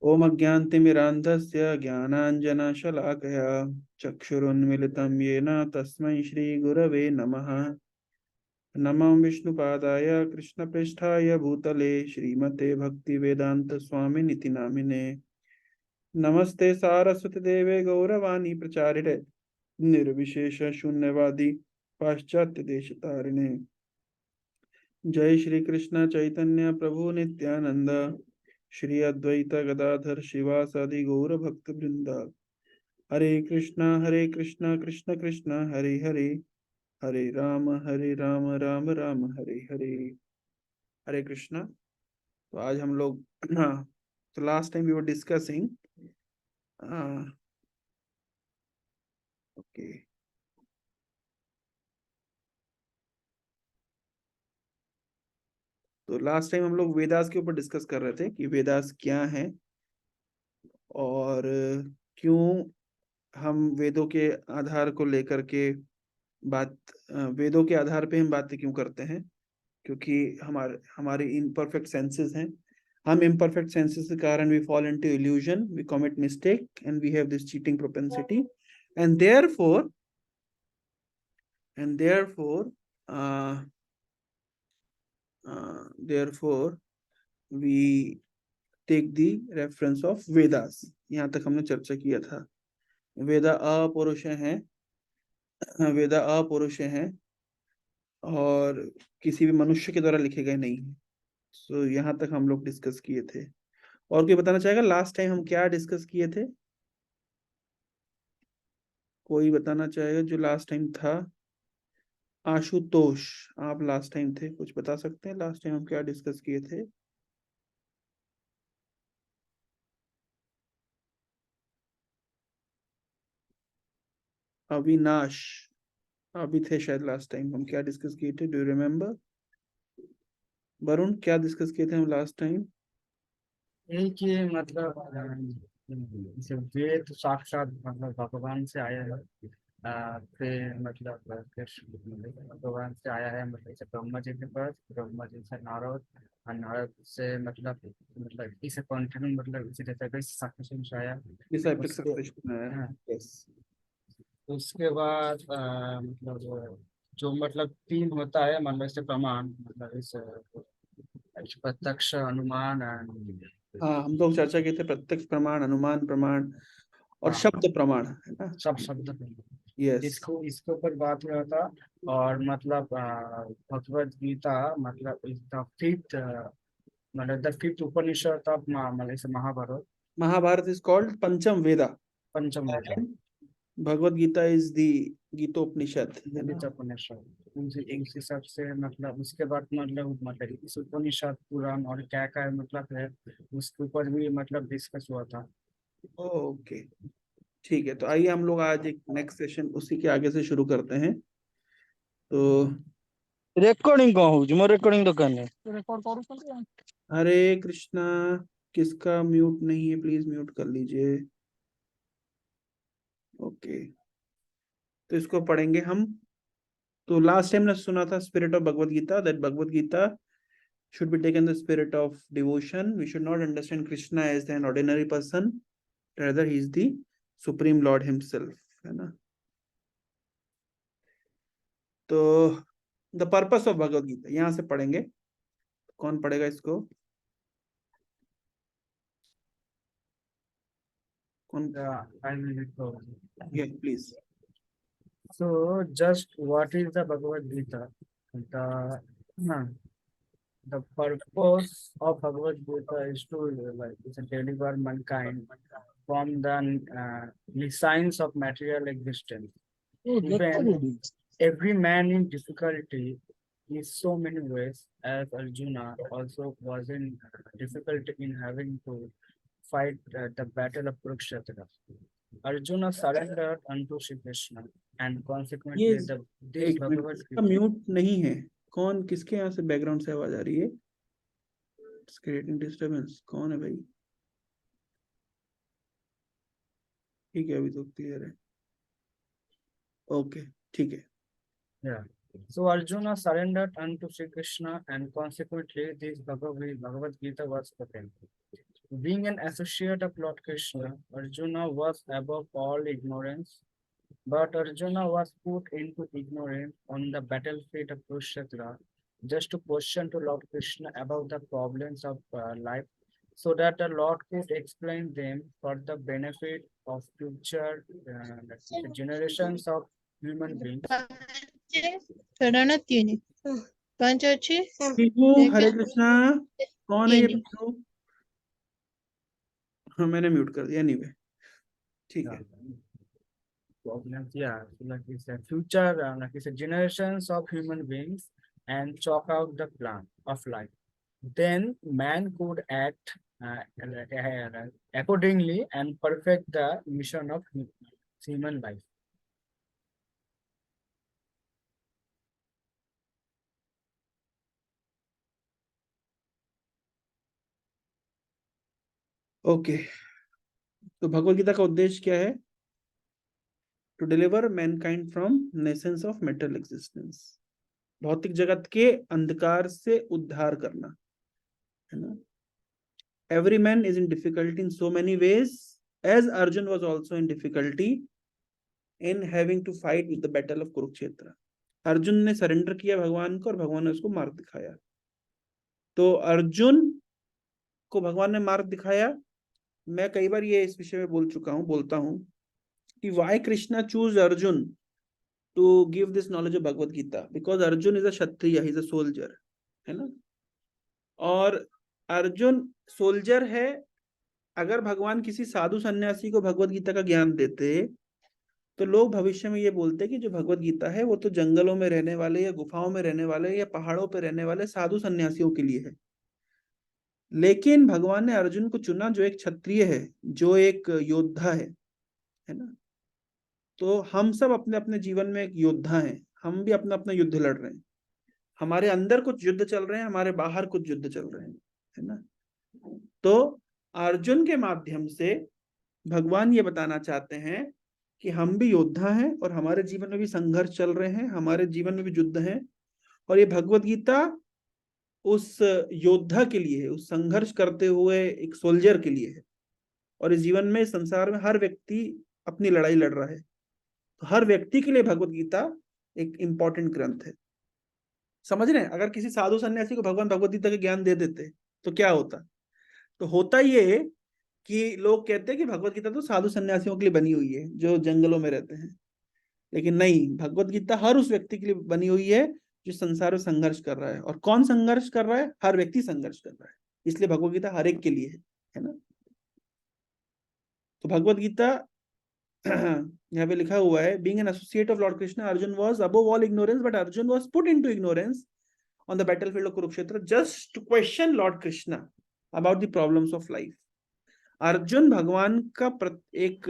ओम अज्ञानतिमिरान्धस्य ज्ञानाञ्जनशलाकया चक्षुरुन्मिलितं येन तस्मै श्रीगुरवे नमः। नमो विष्णुपादाय कृष्णप्रेष्ठाय भूतले श्रीमते भक्तिवेदान्तस्वामिनिति नामिने। नमस्ते सारस्वती देवे गौरवाणी प्रचारिणे निर्विशेष शून्यवादी पाश्चात्य देश तारिणे। जय श्री कृष्ण चैतन्य प्रभु नित्यानंद श्री अद्वैत गदाधर शिवासादि गौर भक्त वृंदा। हरे कृष्णा कृष्ण कृष्ण हरे हरे, हरे राम राम राम हरे हरे। हरे कृष्णा। तो आज हम लोग तो last time we were discussing okay तो लास्ट टाइम हम लोग वेदास के ऊपर डिस्कस कर रहे थे कि वेदास क्या है और क्यों हम वेदों के आधार को लेकर के बात वेदों के आधार पे हम बातें क्यों करते हैं, क्योंकि हमारे इम्परफेक्ट सेंसेस हैं। हम इम्परफेक्ट सेंसेस के कारण we fall into illusion, we commit mistake and we have this cheating propensity and therefore uh, therefore we take the reference of Vedas। यहाँ तक हमने चर्चा किया था। वेदा अपौरुष हैं, वेदा अपौरुष हैं और किसी भी मनुष्य के द्वारा लिखे गए नहीं हैं। सो यहाँ तक हम लोग डिस्कस किए थे। और कोई बताना चाहेगा लास्ट टाइम हम क्या डिस्कस किए थे? कोई बताना चाहेगा जो लास्ट टाइम था? आशुतोष, आप लास्ट टाइम थे, कुछ बता सकते हैं लास्ट टाइम हम क्या डिस्कस किए थे? अविनाश, अभी थे शायद लास्ट टाइम। हम क्या डिस्कस किए थे, डू यू रिमेम्बर? वरुण, क्या डिस्कस किए थे हम लास्ट टाइम? यही कि मतलब जब वेद साक्षात मतलब भगवान से आया है। फिर मतलब कृष्ण भगवान से आया है, मतलब जैसे ब्रह्मा जी के पास, ब्रह्मा जी से नारद, और नारद से मतलब इसे कंटिन्यू मतलब इसी तरह से सक्सेशन से आया। डिसाइप्लिक उसके सक्सेशन है। हाँ, यस। उसके बाद मतलब जो मतलब तीन होता है मतलब इससे प्रमाण मतलब इस प्रत्यक्ष अनुमान and हाँ, हम लोग चर्चा किए थे प्रत्यक्ष प्रमाण, अनुमान प्रमाण और हाँ शब्द प्रमाण, है ना? सब शब्द यस। इसको इसके ऊपर बात हुआ था। और मतलब भगवत गीता मतलब इज द फिफ्थ मतलब द फिफ्थ उपनिषद ऑफ मतलब इसे Mahabharat Mahabharat is called Pancham Veda Pancham Veda and Bhagwat Gita is the Gitopanishad, है ना? गीता उपनिषद उस हिसाब से मतलब उसके बाद मतलब इस उपनिषद पुराण और क्या क्या मतलब है उसके ऊपर भी मतलब डिस्कस हुआ था। ओके, ठीक है। तो आइए हम लोग आज एक नेक्स्ट सेशन उसी के आगे से शुरू करते हैं। तो रेकर्डिंग कौन हो मो रेकर्डिंग दुकान है। हरे कृष्णा, किसका म्यूट नहीं है प्लीज म्यूट कर लीजिए। ओके, तो इसको पढ़ेंगे हम। तो लास्ट टाइम ने सुना था spirit of Bhagavad Gita, that Bhagwat Gita should be taken the spirit of devotion. We should not understand Krishna as an ordinary person, rather he is the supreme lord himself, है ना? तो the purpose of Bhagavad Gita यहां से पढ़ेंगे। कौन पढ़ेगा इसको? कौन? I will go. Please. So just what is the Bhagavad Gita? The no, the purpose of Bhagavad Gita is to is to deliver mankind from the signs of material existence. Even every man in difficulty in so many ways, as Arjuna also was in difficulty in having to fight the battle of Kurukshetra. Arjuna surrendered unto Shri Krishna, and ये consequently this एक minute, Bhagavad इसका Gita. Mute नहीं है। कौन, किसके यहाँ से background से आवाज आ रही है? It's creating disturbance. कौन है भाई? ठीक है, अभी तो क्लियर है। ओके, ठीक है। Yeah. So Arjuna surrendered unto Shri Krishna, and consequently this Bhagavad Gita was spoken. Being an associate of Lord Krishna, Arjuna was above all ignorance, but Arjuna was put into ignorance on the battlefield of Kurukshetra just to question to Lord Krishna about the problems of life so that the Lord could explain them for the benefit of future generations of human beings. छोड़ना तीन कौन सा अच्छी पिहू हरे कृष्णा कौन है ये पिहू? हाँ मैंने म्यूट कर दिया एनीवे ठीक है Problems, yeah, so like it's a future, like it's a generations of human beings and chalk out the plan of life. Then man could act accordingly and perfect the mission of human life. Okay तो भगवत गीता का उद्देश्य क्या है? To deliver mankind from nescience of material existence, भौतिक जगत के अंधकार से उद्धार करना है ना. Every man is in difficulty in so many ways as Arjun was also in difficulty in having to fight with the battle of Kurukshetra. Arjun ने सरेंडर किया भगवान को और भगवान ने उसको मार्ग दिखाया. तो अर्जुन को भगवान ने मार्ग दिखाया. मैं कई बार ये इस विषय में बोलता हूँ कि why Krishna choose Arjun to give this knowledge of Bhagavad Gita, because Arjun is a Kshatriya, he is a soldier, है ना. और अर्जुन सोल्जर है. अगर भगवान किसी साधु सन्यासी को भगवत गीता का ज्ञान देते तो लोग भविष्य में ये बोलते कि जो भगवत गीता है वो तो जंगलों में रहने वाले या गुफाओं में रहने वाले या पहाड़ों पर रहने वाले साधु सन्यासियों के लिए है. लेकिन भगवान ने अर्जुन को चुना जो एक क्षत्रिय है, जो एक योद्धा है ना. तो हम सब अपने अपने जीवन में एक योद्धा हैं. हम भी अपना अपना युद्ध लड़ रहे हैं. हमारे अंदर कुछ युद्ध चल रहे हैं, हमारे बाहर कुछ युद्ध चल रहे हैं, है ना. तो अर्जुन के माध्यम से भगवान ये बताना चाहते हैं कि हम भी योद्धा हैं और हमारे जीवन में भी संघर्ष चल रहे हैं, हमारे जीवन में भी युद्ध हैं. और ये भगवत गीता उस योद्धा के लिए है, उस संघर्ष करते हुए एक सोल्जर के लिए है. और इस जीवन में, संसार में हर व्यक्ति अपनी लड़ाई लड़ रहा है. तो हर व्यक्ति के लिए भगवत गीता एक इंपॉर्टेंट ग्रंथ है. समझ रहे हैं? अगर किसी साधु सन्यासी को भगवान भगवत गीता के ज्ञान दे देते तो क्या होता? तो होता ये कि लोग कहते हैं कि भगवत गीता तो साधु सन्यासियों के लिए बनी हुई है जो जंगलों में रहते हैं. लेकिन नहीं, भगवत गीता हर उस व्यक्ति के लिए बनी हुई है जो संसार में संघर्ष कर रहा है. और कौन संघर्ष कर रहा है? हर व्यक्ति संघर्ष कर रहा है. इसलिए भगवत गीता हर एक के लिए है ना. तो भगवत गीता यहाँ पे लिखा हुआ है, being an associate of Lord Krishna, Arjun was above all ignorance, but Arjun was put into ignorance on the battlefield of Kurukshetra just to question Lord Krishna about the problems of life. Arjun भगवान का एक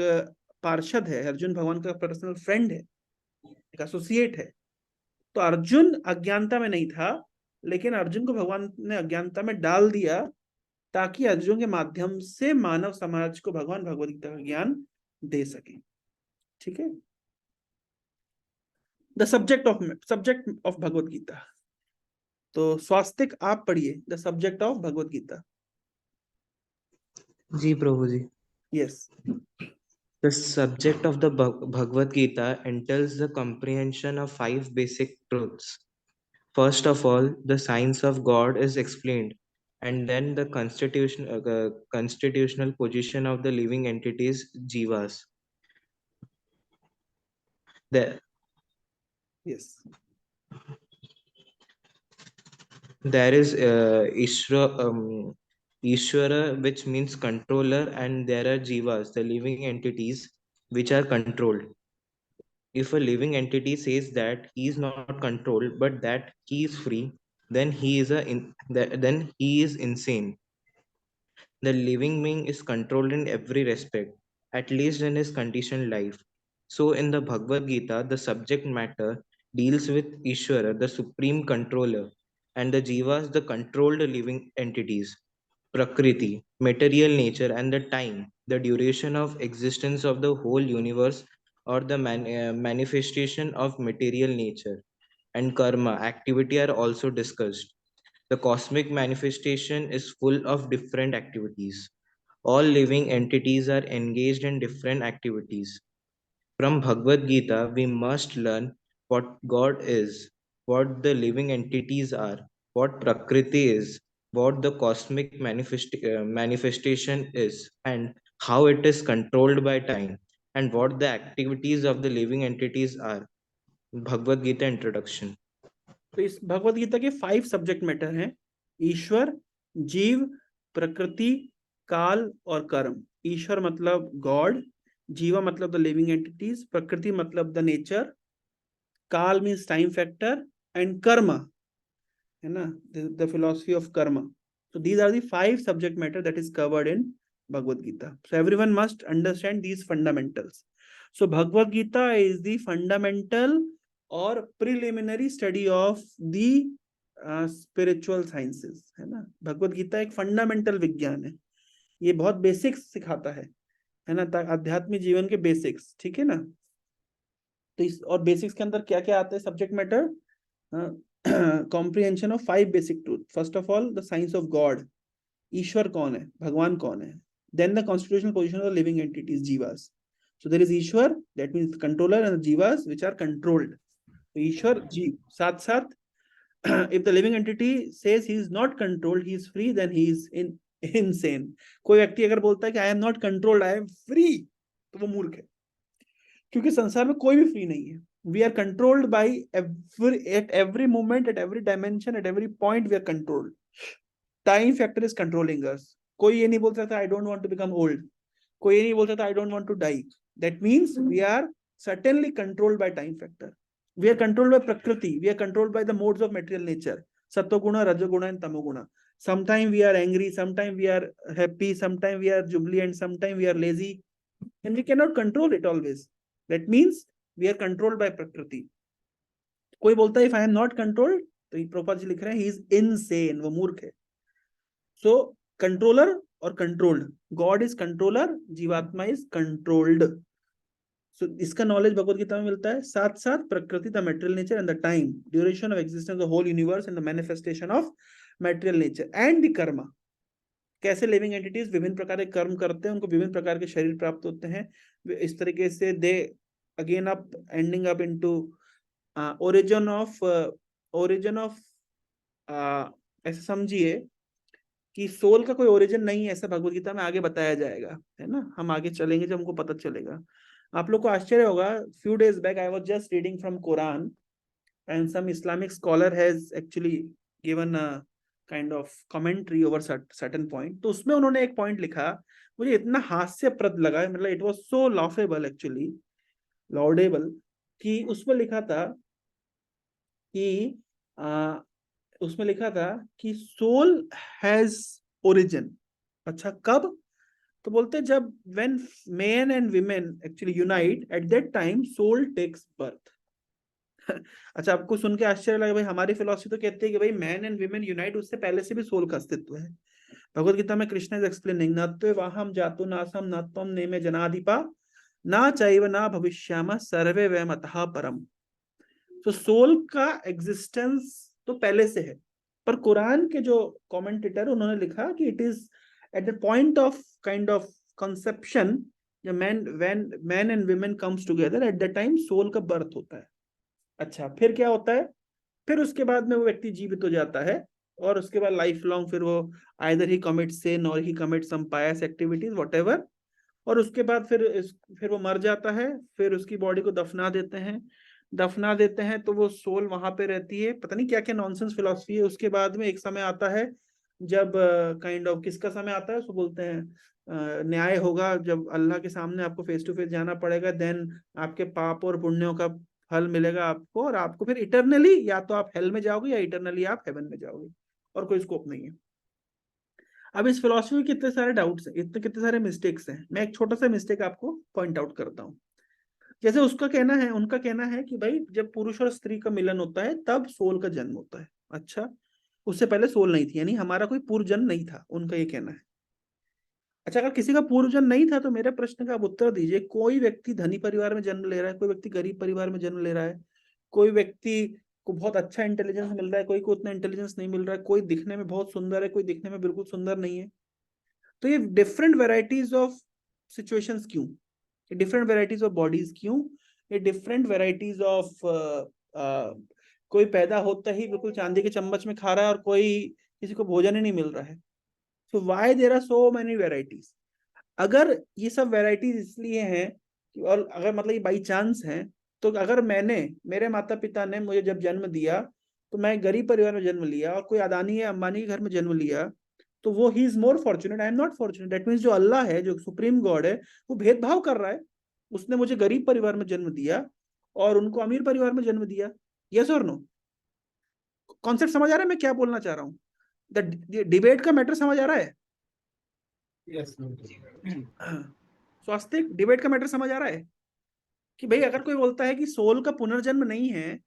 पार्षद है, अर्जुन भगवान का personal friend है, एक associate है. तो अर्जुन अज्ञानता में नहीं था, लेकिन अर्जुन को भगवान ने अज्ञानता में डाल दिया ताकि अर्जुन के माध्यम से मानव समाज को भगवान भगवद गीता का ज्ञान दे सके. ठीक है. The subject of Bhagavad Gita. तो स्वास्तिक आप पढ़िए the subject of Bhagavad Gita. जी प्रभु जी. Yes. The subject of the Bhagavad Gita entails the comprehension of 5 basic truths. First of all, the science of God is explained, and then the constitutional position of the living entities, jivas. Yes. There is Ishvara, which means controller, and there are jivas, the living entities, which are controlled. If a living entity says that he is not controlled, but that he is free, then he is insane. The living being is controlled in every respect, at least in his conditioned life. So in the Bhagavad Gita, the subject matter deals with Ishvara, the supreme controller, and the jivas, the controlled living entities, Prakriti, material nature, and the time, the duration of existence of the whole universe, or the manifestation of material nature, and karma, activity are also discussed. The cosmic manifestation is full of different activities. All living entities are engaged in different activities. From Bhagavad Gita, we must learn what God is, what the living entities are, what Prakriti is, what the cosmic manifestation is, and how it is controlled by time, and what the activities of the living entities are. Bhagavad Gita introduction. तो इस भगवत गीता के 5 subject matter हैं: ईश्वर, जीव, प्रकृति, काल और कर्म। ईश्वर मतलब गॉड, जीवा मतलब द लिविंग एंटिटीज, प्रकृति मतलब द नेचर, काल मीन्स टाइम फैक्टर, एंड कर्म है ना, द फिलोसफी ऑफ कर्म। So these are the 5 subject matter that is covered in Bhagavad Gita. So everyone must understand these fundamentals. So Bhagavad Gita is the fundamental or preliminary study of the spiritual sciences, है ना। भगवत गीता एक fundamental विज्ञान है, ये बहुत basics सिखाता है ना, आध्यात्मिक जीवन के बेसिक्स, ठीक है ना। तो इस और बेसिक्स के अंदर क्या क्या आता है subject matter? comprehension of 5 basic truths. First of all, the science of God. ईश्वर कौन है, भगवान कौन है। Then the constitutional position of the living entities, jivas. So there is Ishwar, that means controller, and the jivas which are controlled. So ईश्वर, जीव, साथ साथ if the living entity says he is not controlled, he is free, then he is insane. कोई व्यक्ति अगर बोलता है कि I am not controlled, I am free, तो वो मूर्ख है, क्योंकि संसार में कोई भी फ्री नहीं है। We are controlled by at every moment, at every dimension, at every point we are controlled. Time factor is controlling us. कोई ये नहीं बोल सकता I don't want to become old. कोई ये नहीं बोल सकता I don't want to die. That means we are certainly controlled by time factor. We are controlled by Prakriti. We are controlled by the modes of material nature. Sattva-guna, Rajoguna and Tamoguna. Sometimes we are angry, sometimes we are happy, sometimes we are jubilant, sometimes we are lazy. And we cannot control it always. That means we are controlled by Prakriti. कोई बोलता है if I am not controlled, तो प्रभुपाद जी लिख रहे हैं he is insane, वो मूर्ख है। So controller और controlled, God is controller, जीवात्मा is controlled. So इसका नॉलेज भगवत गीता में मिलता है। साथ साथ prakriti, the material nature and the time duration of existence of whole universe and the manifestation of material nature and the karma. कैसे लिविंग एंटिटीज विभिन्न प्रकार के कर्म करते हैं, उनको विभिन्न प्रकार के शरीर प्राप्त होते हैं, इस तरीके से they again up ending up into origin of ऐसे समझिए कि सोल का कोई ओरिजिन नहीं है, ऐसा भगवत गीता में आगे बताया जाएगा, है ना। हम आगे चलेंगे जब हमको पता चलेगा। आप लोग को आश्चर्य होगा, few days back I was just reading from Quran and some Islamic scholar has actually given a kind of commentary over certain point. तो उसमें उन्होंने एक पॉइंट लिखा, मुझे इतना हास्यप्रद लगा, मतलब इट वाज सो लॉफेबल एक्चुअली, लॉर्डेबल, कि उसमें लिखा था कि सोल हैज ओरिजिन। अच्छा, कब? तो बोलते जब when men and women actually unite, at that time soul takes birth. अच्छा, आपको सुन के आश्चर्य लगा, भाई हमारी फिलोसफी तो कहती है कि भाई मैन एंड वीमेन यूनाइट, उससे पहले से भी सोल का अस्तित्व है। भगवत गीता में कृष्ण इज एक्सप्लेनिंग नत्वेवाहम जातु नासम नत्वम नेमे जनाधिपा ना चैव ना भविष्यामः सर्वे वयम् अतः परम। तो सोल का एग्जिस्टेंस तो पहले से है, पर कुरान के जो कमेंटेटर उन्होंने लिखा कि it is at the point of kind of conception, the man and women comes together, at that time soul का birth होता है। अच्छा, फिर क्या होता है? फिर उसके बाद में वो व्यक्ति जीवित हो जाता है और उसके बाद लाइफ लॉन्ग फिर वो either he commits sin or he commits some pious activities whatever, और उसके बाद फिर वो मर जाता है, फिर उसकी बॉडी को दफना देते हैं तो वो सोल वहां पे रहती है। पता नहीं क्या क्या नॉनसेंस फिलॉसफी है। उसके बाद में एक समय आता है जब काइंड ऑफ किसका समय आता है, उसको बोलते हैं न्याय होगा, जब अल्लाह के सामने आपको फेस टू फेस जाना पड़ेगा, देन आपके पाप और पुण्यों का फल मिलेगा आपको, और आपको फिर इटरनली या तो आप हेल में जाओगे या इटरनली आप हेवन में जाओगे, और कोई स्कोप नहीं है। अब इस फिलॉसफी में कितने सारे डाउट्स हैं, कितने सारे मिस्टेक्स हैं। मैं एक छोटा सा मिस्टेक आपको पॉइंट आउट करता हूँ। जैसे उनका कहना है कि भाई जब पुरुष और स्त्री का मिलन होता है तब सोल का जन्म होता है। अच्छा, उससे पहले सोल नहीं थी, यानी हमारा कोई पूर्व जन्म नहीं था, उनका ये कहना है। अच्छा, अगर किसी का पूर्व जन्म नहीं था तो मेरे प्रश्न का आप उत्तर दीजिए। कोई व्यक्ति धनी परिवार में जन्म ले रहा है, कोई व्यक्ति गरीब परिवार में जन्म ले रहा है, कोई व्यक्ति को बहुत अच्छा इंटेलिजेंस मिल रहा है, कोई को उतना इंटेलिजेंस नहीं मिल रहा है, कोई दिखने में बहुत सुंदर है, कोई दिखने में बिल्कुल सुंदर नहीं है। तो ये डिफरेंट वेराइटीज ऑफ सिचुएशंस क्यों, ये डिफरेंट वेराइटीज ऑफ बॉडीज क्यों, ये डिफरेंट वेराइटीज ऑफ कोई पैदा होता ही बिल्कुल चांदी के चम्मच में खा रहा है और कोई किसी को भोजन ही नहीं मिल रहा है। So why there are so many varieties? अगर ये सब वेराइटीज इसलिए हैं और अगर मतलब ये बाई चांस हैं, तो अगर मेरे माता पिता ने मुझे जब जन्म दिया तो मैं गरीब परिवार में जन्म लिया और कोई अदानी या अंबानी के घर में जन्म लिया, तो वो he is more fortunate, I am not fortunate. That means जो अल्लाह है, जो सुप्रीम गॉड है, वो भेदभाव कर रहा है। उसने मुझे गरीब परिवार में जन्म दिया और उनको अमीर परिवार में जन्म दिया। यस और नो? कॉन्सेप्ट समझ आ रहा है मैं क्या बोलना चाह रहा हूँ? द डिबेट का मैटर समझ आ रहा है? Yes, स्वास्तिक डिबेट का मैटर समझ आ रहा है कि भाई अगर कोई बोलता है कि सोल का पुनर्जन्म नहीं है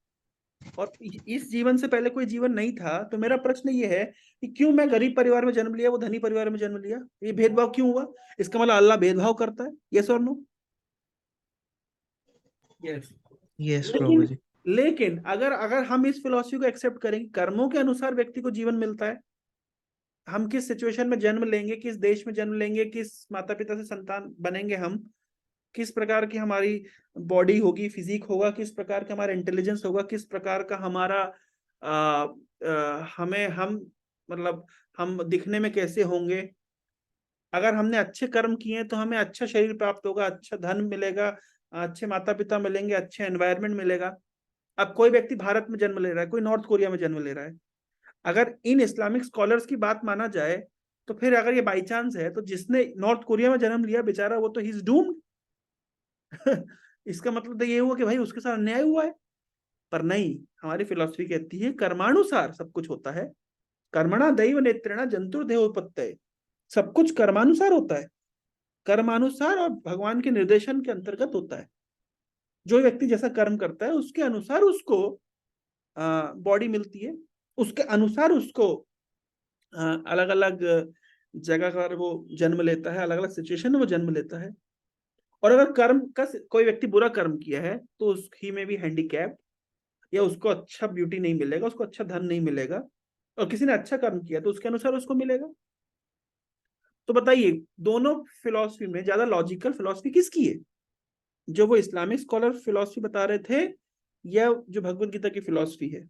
और इस जीवन से पहले कोई जीवन नहीं था, तो मेरा प्रश्न ये है कि क्यों मैं गरीब परिवार में जन्म लिया, वो धनी परिवार में जन्म लिया? ये भेदभाव क्यों हुआ? इसका मतलब अल्लाह भेदभाव करता है? यस और नो? yes, Yes, लेकिन Prabhuji. लेकिन अगर अगर हम इस फिलॉसफी को एक्सेप्ट करेंगे, कर्मों के अनुसार व्यक्ति को जीवन मिलता है। हम किस सिचुएशन में जन्म लेंगे, किस देश में जन्म लेंगे, किस माता पिता से संतान बनेंगे, हम किस प्रकार की हमारी बॉडी होगी, फिजिक होगा, किस प्रकार का हमारा इंटेलिजेंस होगा, किस प्रकार का हमारा हमें हम मतलब हम दिखने में कैसे होंगे। अगर हमने अच्छे कर्म किए हैं तो हमें अच्छा शरीर प्राप्त होगा, अच्छा धन मिलेगा, अच्छे माता पिता मिलेंगे, अच्छे एनवायरनमेंट मिलेगा। अब कोई व्यक्ति भारत में जन्म ले रहा है, कोई नॉर्थ कोरिया में जन्म ले रहा है, अगर इन इस्लामिक स्कॉलर्स की बात माना जाए, तो फिर अगर ये बाई चांस है तो जिसने नॉर्थ कोरिया में जन्म लिया बेचारा, वो तो ही इज डूम्ड। इसका मतलब तो ये हुआ कि भाई उसके साथ अन्याय हुआ है। पर नहीं, हमारी फिलॉसफी कहती है कर्मानुसार सब कुछ होता है। कर्मणा दैव नेत्रेणा जंतुर्देह उपत्तये। सब कुछ कर्मानुसार होता है, कर्मानुसार और भगवान के निर्देशन के अंतर्गत होता है। जो व्यक्ति जैसा कर्म करता है उसके अनुसार उसको बॉडी मिलती है, उसके अनुसार उसको अलग अलग जगह पर वो जन्म लेता है, अलग अलग सिचुएशन में वो जन्म लेता है। और अगर कर्म का कोई व्यक्ति बुरा कर्म किया है तो उसकी में भी हैंडीकैप, या उसको अच्छा ब्यूटी नहीं मिलेगा, उसको अच्छा धन नहीं मिलेगा। और किसी ने अच्छा कर्म किया तो उसके अनुसार उसको मिलेगा। तो बताइए, दोनों फिलॉसफी में ज्यादा लॉजिकल फिलॉसफी किसकी है? जो वो इस्लामिक स्कॉलर फिलॉसफी बता रहे थे, या जो भगवत गीता की फिलॉसफी है?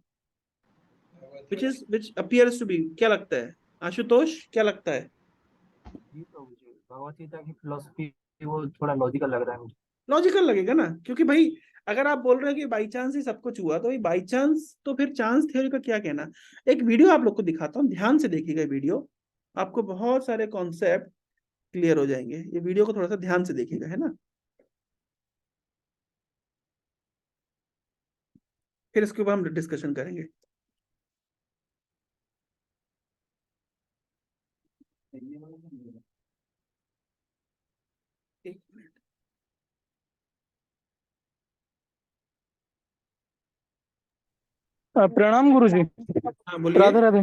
विच अपीयर्स टू बी, क्या लगता है आशुतोष, क्या लगता है? जी तो मुझे भगवत गीता की फिलोसफी वो थोड़ा लॉजिकल लग रहा है मुझे। लॉजिकल लगेगा ना, क्योंकि भाई अगर आप बोल रहे हैं कि बाई चांस ही सब कुछ हुआ, तो भाई बाई चांस तो फिर चांस थ्योरी का क्या कहना। एक वीडियो आप लोग को दिखाता हूँ, ध्यान से देखिएगा वीडियो, आपको बहुत सारे कॉन्सेप्ट क्लियर हो जाएंगे। ये वीडियो को थोड़ा सा ध्यान से देखिएगा, है ना? फिर इसके ऊपर हम डिस्कशन करेंगे। एक मिनट। प्रणाम गुरुजी। हाँ बोलिए। राधे राधे।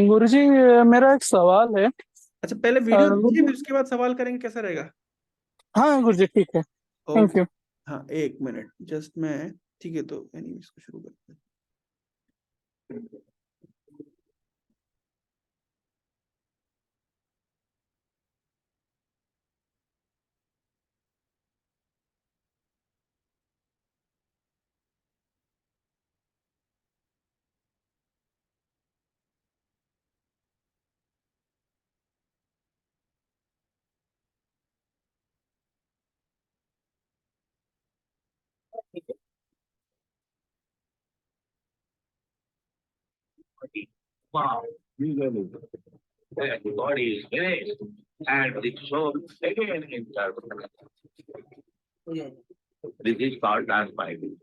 गुरुजी, मेरा एक सवाल है। अच्छा, पहले वीडियो देखिए, फिर उसके बाद सवाल करेंगे, कैसा रहेगा? हाँ गुरुजी, ठीक है, थैंक ओके। यू। हाँ एक मिनट जस्ट मैं, ठीक है, तो यानी इसको शुरू करते हैं। Wow, usually the body is raised and the soul again interprets. This is called transmigrating.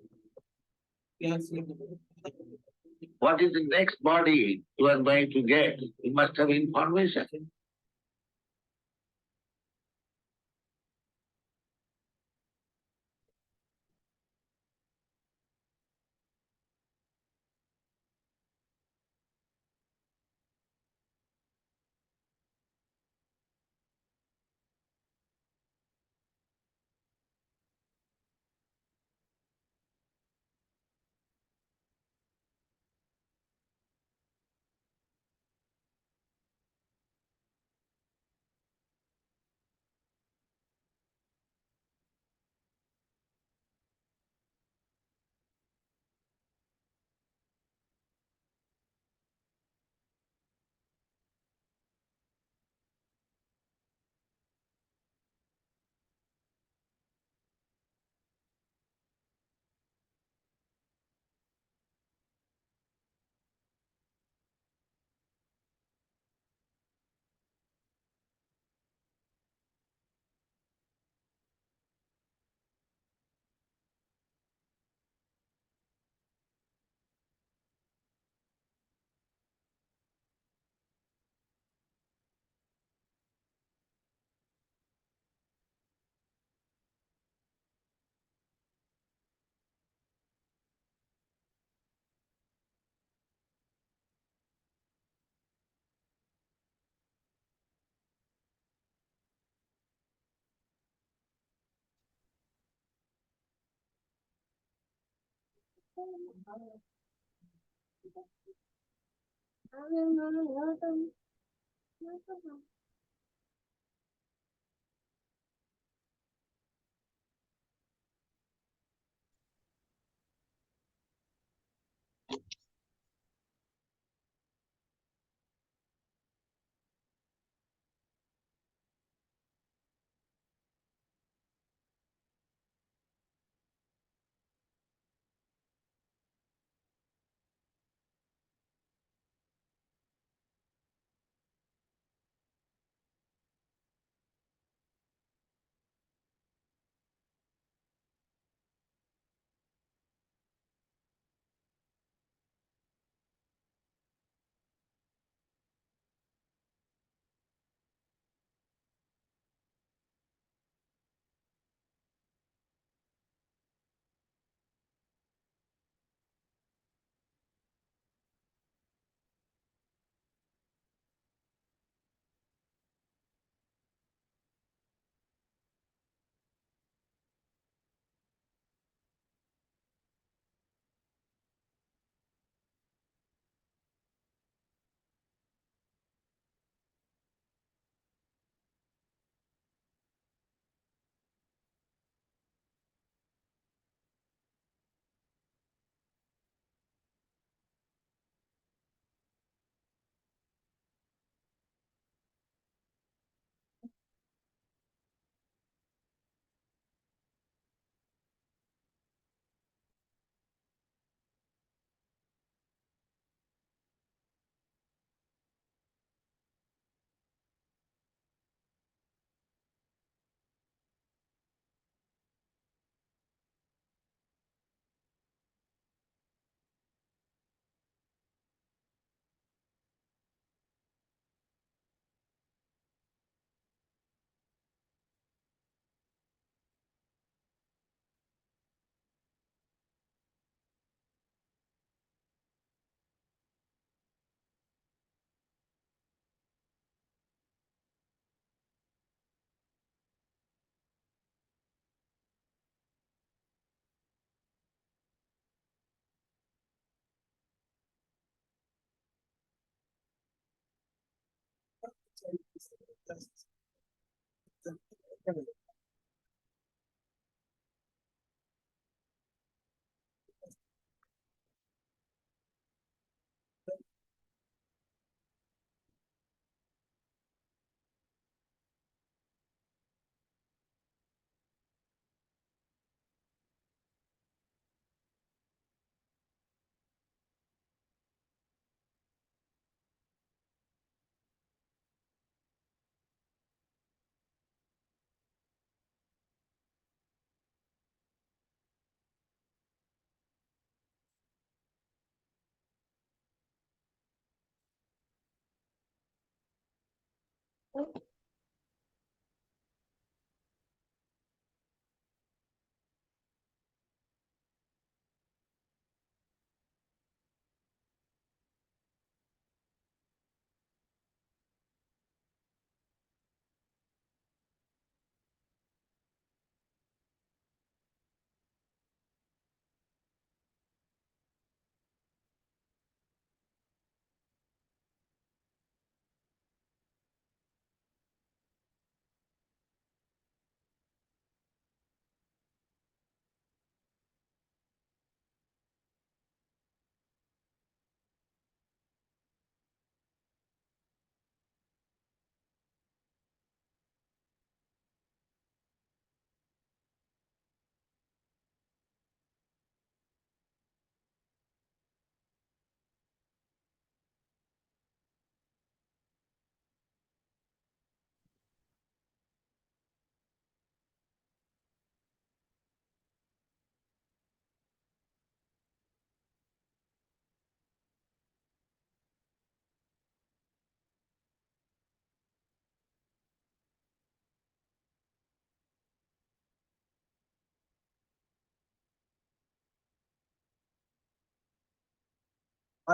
What is the next body you are going to get? You must have information. आ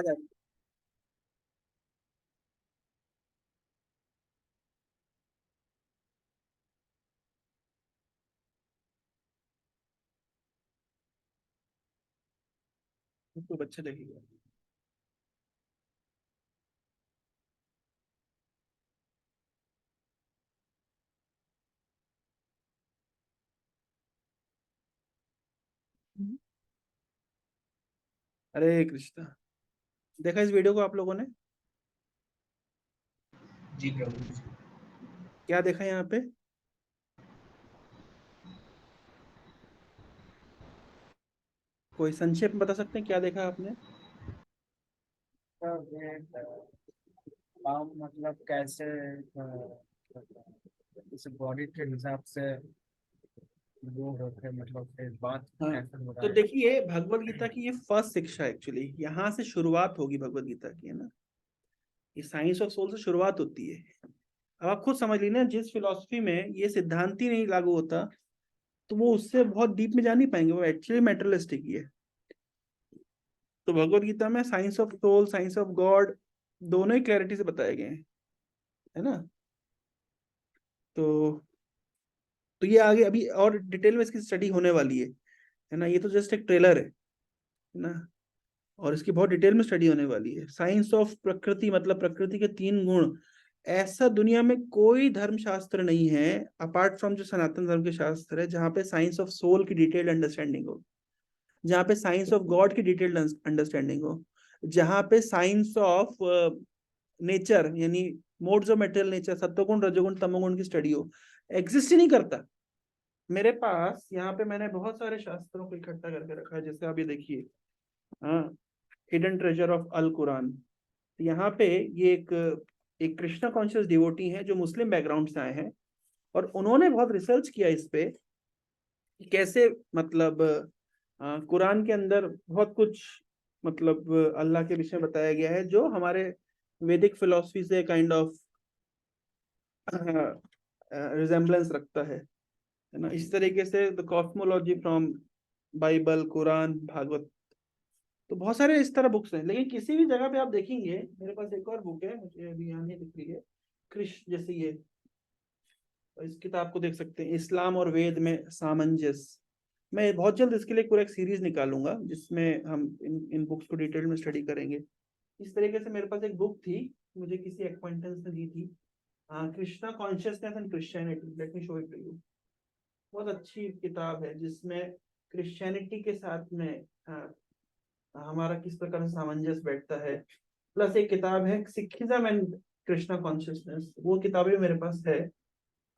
जाए। उसको बच्चा देखेगा। हरे कृष्णा। देखा इस वीडियो को आप लोगों ने? जी प्रभु जी। क्या देखा यहाँ पे? कोई संक्षेप में बता सकते हैं क्या देखा आपने? काम मतलब कैसे इस बॉडी के हिसाब से वो होते हैं, मतलब फिर बात हाँ, कैसे हो रहा तो है। देखिए भगवत गीता की ये फर्स्ट शिक्षा एक्चुअली यहाँ से शुरुआत होगी भगवत गीता की, है ना। ये साइंस ऑफ सोल से शुरुआत होती है। अब आप खुद समझ लीजिए, जिस फिलॉसफी में ये सिद्धांत ही नहीं लागू होता तो वो उससे बहुत डीप में जा नहीं पाएंगे, वो एक्चुअली मेटरलिस्टिक ही है। तो भगवत गीता में science of soul, science of God दोनों ही क्लैरिटी से बताए गए हैं, है ना। तो ये आगे अभी और डिटेल में इसकी स्टडी होने वाली है ना। ये तो जस्ट एक ट्रेलर है ना, और इसकी बहुत डिटेल में स्टडी होने वाली है। साइंस ऑफ प्रकृति मतलब प्रकृति के 3 गुण, ऐसा दुनिया में कोई धर्म शास्त्र नहीं है अपार्ट फ्रॉम जो सनातन धर्म के शास्त्र है जहाँ पे साइंस ऑफ सोल की डिटेल्ड अंडरस्टैंडिंग हो, जहाँ पे साइंस ऑफ गॉड की डिटेल्ड अंडरस्टैंडिंग हो, जहाँ पे साइंस ऑफ नेचर यानी मोड्स ऑफ मेटेरियल नेचर, सत्वगुण रजोगुण तमोगुण की स्टडी हो। एग्जिस्ट ही नहीं करता। मेरे पास यहाँ पे मैंने बहुत सारे शास्त्रों को इकट्ठा करके रखा है, जैसे आप ये देखिए, हाँ, हिडन ट्रेजर ऑफ अल कुरान। यहाँ पे ये एक कृष्णा कॉन्शियस डिवोटी है जो मुस्लिम बैकग्राउंड से आए हैं, और उन्होंने बहुत रिसर्च किया इस पे कि कैसे मतलब कुरान के अंदर बहुत कुछ मतलब अल्लाह के विषय में बताया गया है जो हमारे वैदिक फिलॉसफी से काइंड ऑफ रिजेम्बलेंस रखता है ना। इस तरीके से the cosmology from Bible, Quran, Bhagwat, तो बहुत सारे इस तरह बुक्स हैं। लेकिन किसी भी जगह पे आप देखेंगे, मेरे पास एक और बुक है, मुझे अभी यहाँ नहीं दिख रही है, कृष्ण जैसे ये, इस किताब को देख सकते हैं, इस्लाम और वेद में सामंजस्य। मैं बहुत जल्द इसके लिए पूरा एक सीरीज निकालूंगा जिसमें हम इन बुक्स को डिटेल में स्टडी करेंगे। इस तरीके से मेरे पास एक बुक थी, मुझे किसी एक्वाइंटेंस ने दी थी, Krishna consciousness and Christianity, let me show it to you. बहुत अच्छी किताब है जिसमें क्रिश्चियनिटी के साथ में हमारा किस प्रकार से सामंजस्य बैठता है। प्लस एक किताब है सिखिज्म एंड कृष्णा कॉन्शियसनेस, वो किताबें मेरे पास है,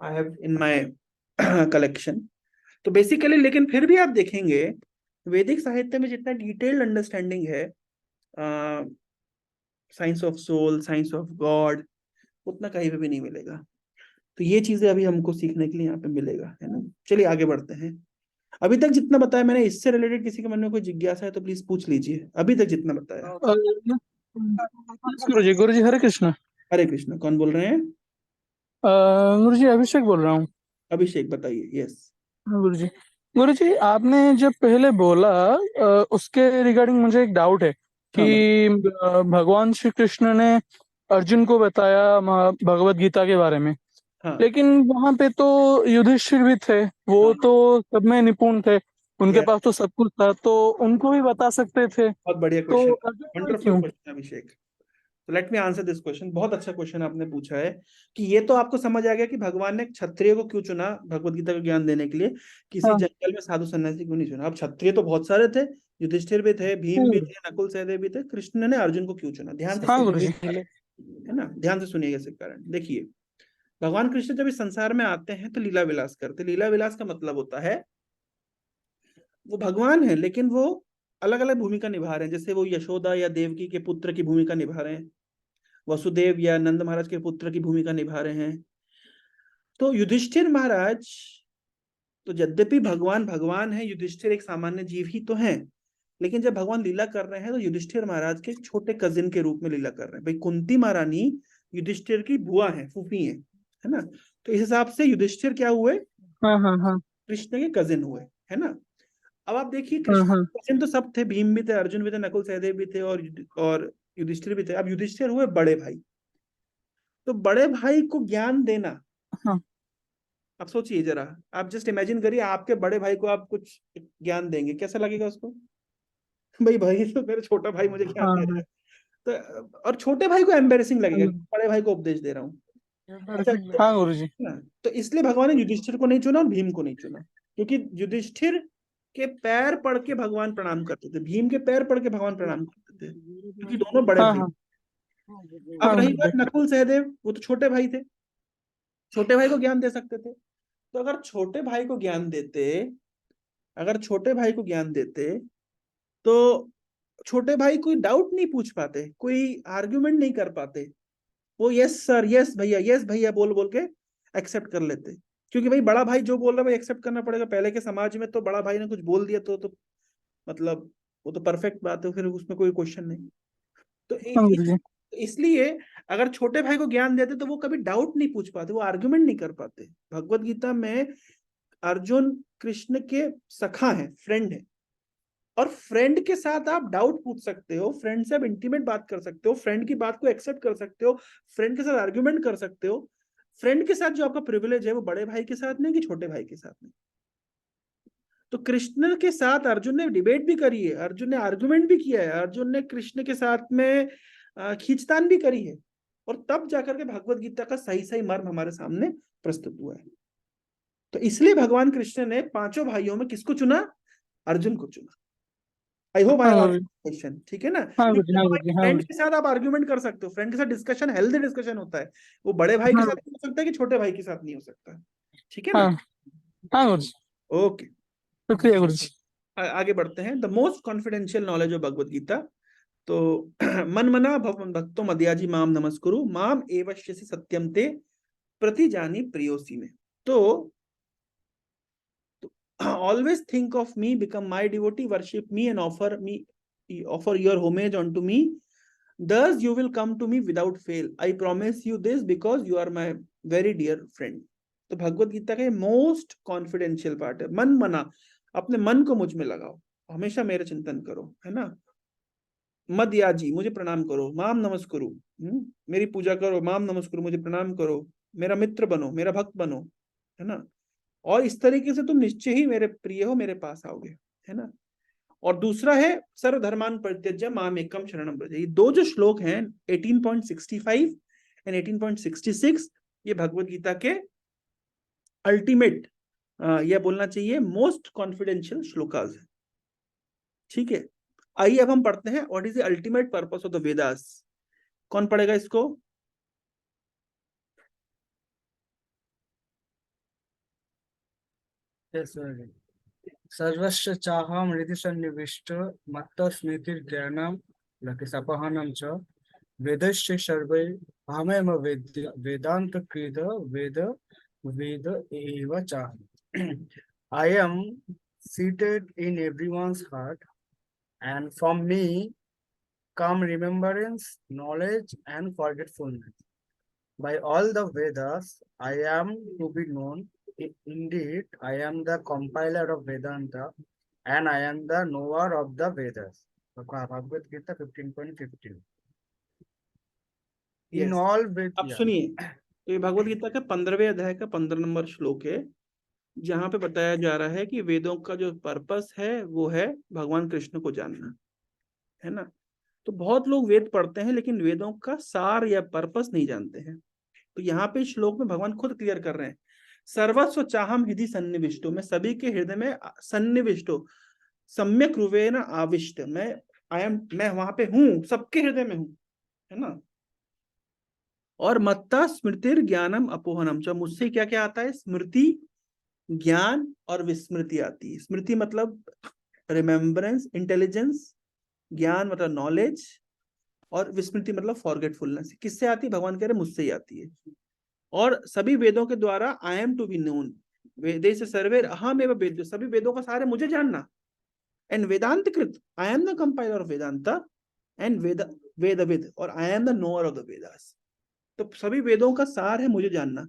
I have in my collection. तो बेसिकली लेकिन फिर भी आप देखेंगे वैदिक साहित्य में जितना डिटेल्ड अंडरस्टैंडिंग है science of soul, science of God, उतना कहीं पे भी नहीं मिलेगा। तो ये चीजें अभी हमको सीखने के लिए यहाँ पे मिलेगा, है ना। चलिए आगे बढ़ते हैं। अभी तक जितना बताया मैंने, इससे रिलेटेड किसी के मन में कोई जिज्ञासा है तो प्लीज पूछ लीजिए, अभी तक जितना बताया। गुरु जी हरे कृष्ण। हरे कृष्ण। कौन बोल रहे हैं? गुरु जी अभिषेक बोल रहा हूँ। अभिषेक बताइए। यस हाँ गुरु जी आपने जब पहले बोला उसके रिगार्डिंग मुझे एक डाउट है हाँ कि भगवान श्री कृष्ण ने अर्जुन को बताया भगवत गीता के बारे में, हाँ लेकिन वहां पे तो युधिष्ठिर भी थे, वो हाँ। तो सब में निपुण थे, उनके यस, पास तो सब कुछ था, तो उनको भी बता सकते थे, बहुत बढ़िया तो क्वेश्चन, अर्जुन को ही वंडरफुल क्यों? क्वेश्चन अभिषेक। तो let me answer this question. बहुत अच्छा क्वेश्चन आपने पूछा है कि ये तो आपको समझ आ गया कि भगवान ने क्षत्रिय को क्यों चुना भगवत गीता का ज्ञान देने के लिए, किसी हाँ जंगल में साधु सन्यासी क्यों नहीं चुना। अब क्षत्रिय तो बहुत सारे थे, युधिष्ठिर भी थे, भीम भी थे, नकुल सहदेव भी थे, कृष्ण ने अर्जुन को क्यों चुना, ध्यान से हाँ गुरु सुनिए, जी। है ना, ध्यान से सुनिएगा इसके कारण। देखिए भगवान कृष्ण जब इस संसार में आते हैं तो लीला विलास करते। लीला विलास का मतलब होता है वो भगवान है लेकिन वो अलग अलग भूमिका निभा रहे हैं। जैसे वो यशोदा या देवकी के पुत्र की भूमिका निभा रहे हैं, वसुदेव या नंद महाराज के पुत्र की भूमिका निभा रहे हैं। तो युधिष्ठिर महाराज, तो यद्यपि भगवान भगवान है, युधिष्ठिर एक सामान्य जीव ही तो है, लेकिन जब भगवान लीला कर रहे हैं तो युधिष्ठिर महाराज के छोटे कजिन के रूप में लीला कर रहे हैं। भाई कुंती महारानी युधिष्ठिर की बुआ है, फूफी है ना। तो इस हिसाब से युधिष्ठिर क्या हुए, हाँ हाँ हाँ कृष्ण के कजिन हुए, है ना। अब आप देखिए हाँ कृष्ण हाँ के कजिन तो सब थे, भीम भी थे, अर्जुन भी थे, नकुल सहदेव भी थे, और युधिष्ठिर भी थे। अब युधिष्ठिर हुए बड़े भाई। तो बड़े भाई को ज्ञान देना, हाँ आप सोचिए जरा, आप जस्ट इमेजिन करिए आपके बड़े भाई को आप कुछ ज्ञान देंगे, कैसा लगेगा उसको? भाई भाई तो मेरा छोटा भाई मुझे ज्ञान हाँ दे रहा है, तो और छोटे भाई को एम्बेरसिंग लगेगा कि बड़े भाई को उपदेश दे रहा हूँ। अच्छा, हाँ गुरुजी। ना, तो इसलिए भगवान ने युधिष्ठिर को नहीं चुना और भीम को नहीं चुना, क्योंकि युधिष्ठिर के पैर पड़ के भगवान प्रणाम करते थे, भीम के पैर पड़ के भगवान प्रणाम करते थे, क्योंकि दोनों बड़े हाँ भाई। हाँ अब हाँ रही बात गुरुजी। नकुल सहदेव, वो तो छोटे भाई थे, छोटे भाई को ज्ञान दे सकते थे। तो अगर छोटे भाई को ज्ञान देते, अगर छोटे भाई को ज्ञान देते, तो छोटे भाई कोई डाउट नहीं पूछ पाते, कोई आर्ग्यूमेंट नहीं कर पाते, वो यस सर, यस भैया बोल बोल के एक्सेप्ट कर लेते। क्योंकि भाई बड़ा भाई जो बोल रहा है भाई एक्सेप्ट करना पड़ेगा, पहले के समाज में तो बड़ा भाई ने कुछ बोल दिया तो मतलब वो तो परफेक्ट बात है, फिर उसमें कोई क्वेश्चन नहीं। तो हाँ गुरुजी। इसलिए अगर छोटे भाई को ज्ञान देते तो वो कभी डाउट नहीं पूछ पाते, वो आर्ग्यूमेंट नहीं कर पाते। भगवत गीता में अर्जुन कृष्ण के सखा है, फ्रेंड है, और फ्रेंड के साथ आप डाउट पूछ सकते हो, फ्रेंड से आप इंटीमेट बात कर सकते हो, फ्रेंड की बात को एक्सेप्ट कर सकते हो, फ्रेंड के साथ आर्ग्यूमेंट कर सकते हो। फ्रेंड के साथ जो आपका प्रिविलेज है वो बड़े भाई के साथ नहीं कि छोटे भाई के साथ नहीं। तो कृष्ण के साथ अर्जुन ने डिबेट भी करी है, अर्जुन ने आर्ग्यूमेंट भी किया है, अर्जुन ने कृष्ण के साथ में खींचतान भी करी है, और तब जाकर के भगवत गीता का सही सही मर्म हमारे सामने प्रस्तुत हुआ है। तो इसलिए भगवान कृष्ण ने पांचों भाइयों में किसको चुना? अर्जुन को चुना। आई होप आई हाँ आर गुरुजी। क्वेश्चन, ठीक है ना? हाँ गुरुजी। हाँ गुरुजी। हाँ फ्रेंड गुरुजी। के साथ आप आर्ग्यूमेंट कर सकते हो, फ्रेंड के साथ डिस्कशन हेल्दी डिस्कशन होता है, वो बड़े भाई के हाँ साथ नहीं हो सकता है कि छोटे भाई के साथ नहीं हो सकता, ठीक है ना? हाँ हाँ गुरुजी। ओके, शुक्रिया गुरुजी। आगे बढ़ते हैं। The most confidential knowledge of भगवत गीता। तो मन मना भव भक्तो मदयाजी माम नमस्कुरु माम एवश्यसि सत्यम ते प्रतिजानी प्रियोसी में। तो always think of me, become my devotee, worship me and offer your homage unto me. Thus you will come to me without fail. I promise you this because you are my very dear friend. तो भगवत गीता का ये most confidential part है। मन मना, अपने मन को मुझ में लगाओ, हमेशा मेरे चिंतन करो, है ना? मद याजी, मुझे प्रणाम करो, माम नमस्कुरु, मेरी पूजा करो, माम नमस्कुरु, मुझे प्रणाम करो, मेरा मित्र बनो, मेरा भक्त बनो, है ना? और इस तरीके से तुम निश्चय ही मेरे प्रिय हो, मेरे पास आओगे, है ना? और दूसरा है सर्वधर्मान परित्यज्य माम एकम शरणम व्रज। ये दो जो श्लोक हैं 18.65 एंड 18.66, ये भगवत गीता के अल्टीमेट, यह बोलना चाहिए मोस्ट कॉन्फिडेंशियल श्लोकाज है, ठीक है? आइए अब हम पढ़ते हैं what is the ultimate purpose of the Vedas. कौन पढ़ेगा इसको? Yes, sir. सर्वस्य चाहम हृदि सन्निविष्ट मत्त स्मृतिर ज्ञानम लकिसपहनम च वेदस्य सर्वै अहमेव वेदांत कृत वेद वेद एव चाहम। I am seated in everyone's heart, and from me come remembrance, knowledge, and forgetfulness. By all the Vedas, I am to be known. Indeed, I am the compiler of Vedanta, and I am the knower of the Vedas. Bhagavad Gita 15.15. In Yes. all Ved, अब सुनिए, तो ये भगवत गीता का 15वें अध्याय का 15 number श्लोक है, जहां पे बताया जा रहा है कि वेदों का जो पर्पस है वो है भगवान कृष्ण को जानना, है ना? तो बहुत लोग वेद पढ़ते हैं लेकिन वेदों का सार या पर्पस नहीं जानते हैं। तो यहाँ पे श्लोक में भगवान खुद क्लियर कर रहे हैं, सर्वस्व चाहम हृदय सन्निविष्टो, मैं सभी के हृदय में सन्निविष्टो, सम्यक रूपेण आविष्ट, मैं वहां पे हूँ, सबके हृदय में हूँ, है ना? और मत्ता स्मृतिर ज्ञानम अपोहनम, जो मुझसे क्या क्या आता है? स्मृति, ज्ञान और विस्मृति आती है। स्मृति मतलब रिमेम्बरेंस, इंटेलिजेंस, ज्ञान मतलब नॉलेज, और विस्मृति मतलब फॉरगेटफुलनेस। किससे आती है? भगवान कह रहे मुझसे ही आती है। और सभी वेदों के द्वारा I am to be known, वेदे से सर्वे अहम एवं वेद, सभी वेदों का सारे मुझे जानना। एंड वेदांत कृत, I am the compiler of Vedanta, and वेद और I am the knower of the Vedas. तो सभी वेदों का सार है मुझे जानना।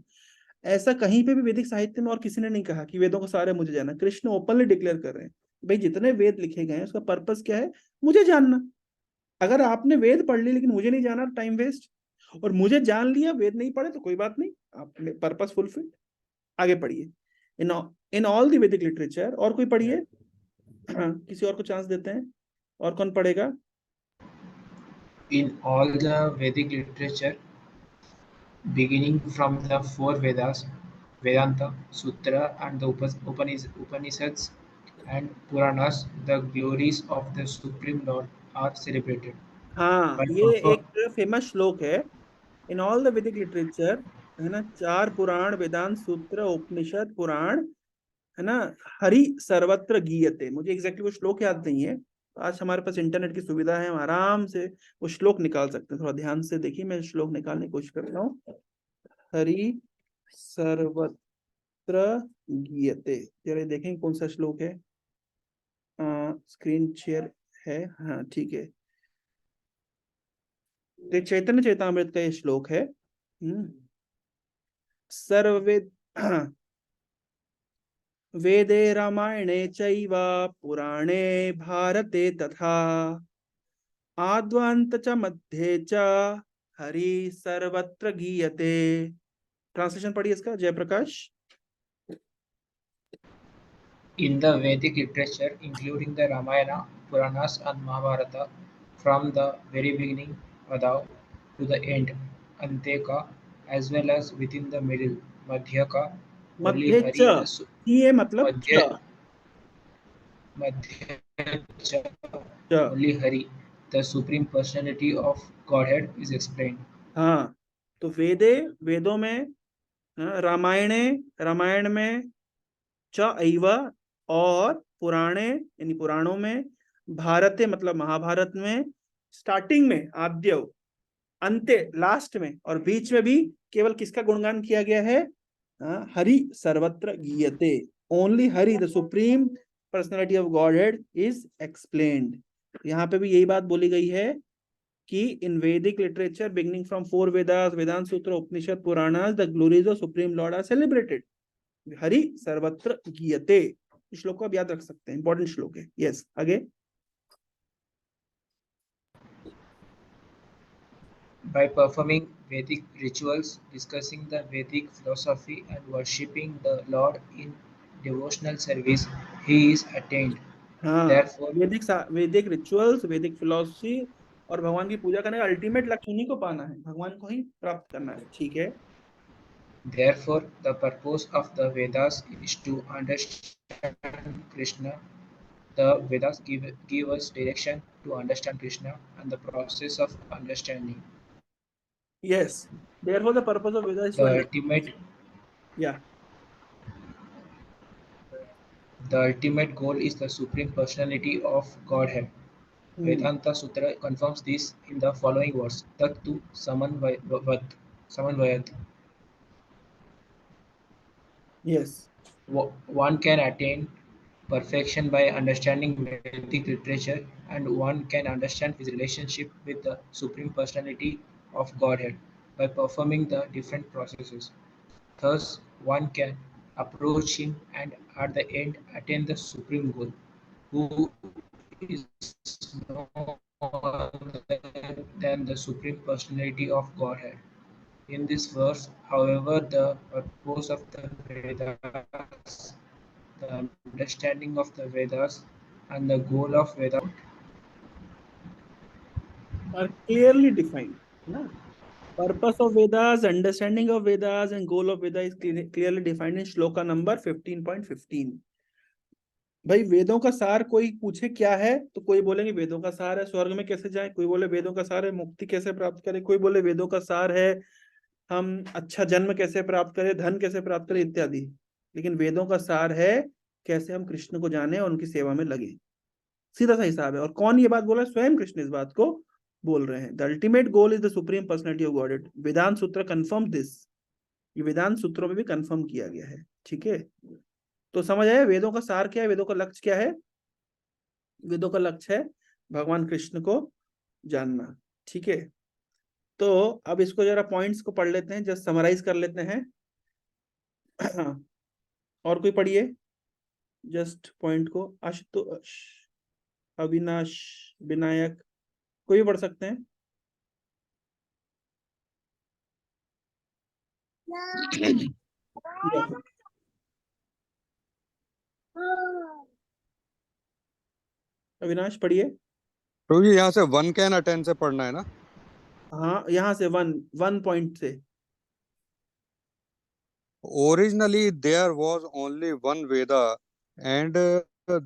ऐसा कहीं पे भी वैदिक साहित्य में और किसी ने नहीं कहा कि वेदों का सार है मुझे जानना। कृष्ण ओपनली डिक्लेयर कर रहे हैं, भाई जितने वेद लिखे गए हैं उसका पर्पस क्या है? मुझे जानना। अगर आपने वेद पढ़ ली लेकिन मुझे नहीं जाना, टाइम वेस्ट। और मुझे जान लिया, वेद नहीं पढ़े तो कोई बात नहीं, आपने पर्पस फुलफिल। आगे पढ़िए, इन ऑल द वैदिक लिटरेचर। और कोई पढ़िए, हाँ, किसी और को चांस देते हैं, और कौन पढ़ेगा? In all the Vedic literature, beginning from the four Vedas, Vedanta, Sutra, and the Upanishads and Puranas, the glories of the Supreme Lord are celebrated. हाँ, By ये perform- एक फेमस श्लोक है। इन ऑल द वैदिक literature, है ना, 4 पुराण, वेदांत, सूत्र, उपनिषद, पुराण, है ना, हरि सर्वत्र गीयते। मुझे एग्जैक्टली वो श्लोक याद नहीं है। आज हमारे पास इंटरनेट की सुविधा है, हम आराम से वो श्लोक निकाल सकते हैं। थोड़ा ध्यान से देखिए, मैं श्लोक निकालने की कोशिश करता हूँ। हरि सर्वत्र गीयते, जरा देखें कौन सा श्लोक है। स्क्रीन शेयर है, हाँ ठीक है। तो चैतन्य चैतामृत का ये श्लोक है। सर्ववेद वेदे रामायणे चैव पुराणे भारते तथा आद्वान्त च मध्ये च हरि सर्वत्र गीयते। ट्रांसलेशन पढ़िए इसका, Jayaprakash. In the Vedic literature, including the Ramayana, Puranas, and Mahabharata, from the very beginning, Adav, to the end, Anteka, as well as within the middle, Madhyaka, only मध्य च, Hari, ये मतलब च, Madhya, Madhya, च। only Hari, the Supreme Personality of Godhead, is explained. हाँ, तो वेदे, वेदों में, रामायणे, रामायण में, च ऐव, और पुराणे यानी पुराणों में, भारते मतलब महाभारत में, स्टार्टिंग में आद्य, अंत्य लास्ट में, और बीच में भी केवल किसका गुणगान किया गया है? हरि सर्वत्र गीयते। Only Hari the supreme personality of godhead is explained. यहाँ पे भी यही बात बोली गई है कि in Vedic literature beginning from 4 Vedas, Vedanta Sutra, Upanishad, Puranas, the glories of supreme lord are celebrated. हरि सर्वत्र गीयते। इस श्लोक को आप याद रख सकते हैं, इंपॉर्टेंट श्लोक है। यस, आगे। By performing Vedic rituals, discussing the Vedic philosophy, and worshipping the Lord in devotional service, he is attained. हाँ, Therefore, वैदिक रिचुअल्स, वैदिक फिलोसफी और भगवान की पूजा करने का अल्टीमेट लक्ष्य उन्हीं को पाना है, भगवान को ही प्राप्त करना है। ठीक है। therefore, the purpose of the Vedas is to understand Krishna. The Vedas give us direction to understand Krishna and the process of understanding. Yes. Therefore, the purpose of Veda is to The understand. ultimate Yeah. the ultimate goal is the Supreme Personality of Godhead. Vedanta Sutra confirms this in the following words: Tattu Samanvayat. Yes. One can attain perfection by understanding Vedic literature, and one can understand his relationship with the Supreme Personality of Godhead by performing the different processes. Thus, one can approach him and at the end attain the supreme goal, who is no other than the Supreme Personality of Godhead. In this verse, however, the purpose of the Vedas, the understanding of the Vedas, and the goal of Vedas Are clearly defined. Na? Purpose of Vedas, understanding of Vedas, and goal of Veda is clearly defined in shloka number 15.15। भाई, वेदों का सार कोई पूछे क्या है, तो कोई बोलेंगे वेदों का सार है स्वर्ग में कैसे जाए, कोई बोले वेदों का सार है मुक्ति कैसे प्राप्त करें, कोई बोले वेदों का सार है हम अच्छा जन्म कैसे प्राप्त करें, धन कैसे प्राप्त करें इत्यादि। लेकिन वेदों का सार है कैसे हम कृष्ण को जाने और उनकी सेवा में लगे। सीधा सा हिसाब है। और कौन ये बात बोला? स्वयं कृष्ण इस बात को बोल रहे हैं। The ultimate goal is the supreme personality of God. Vedanta Sutra confirm this. ये वेदांत सूत्रों में भी कंफर्म किया गया है। ठीक है, तो समझ आया वेदों का सार क्या है, वेदों का लक्ष्य क्या है? वेदों का लक्ष्य है भगवान कृष्ण को जानना। ठीक है, तो अब इसको जरा पॉइंट्स को पढ़ लेते हैं, जस्ट समराइज कर लेते हैं। और कोई पढ़िए जस्ट पॉइंट को। आशुतोष, अविनाश, विनायक, कोई भी पढ़ सकते हैं। अविनाश पढ़िए। तो ये यहाँ से 1 कैन अटेन से पढ़ना है ना? हाँ, यहाँ से 1 पॉइंट से। Originally, there was only one Veda, and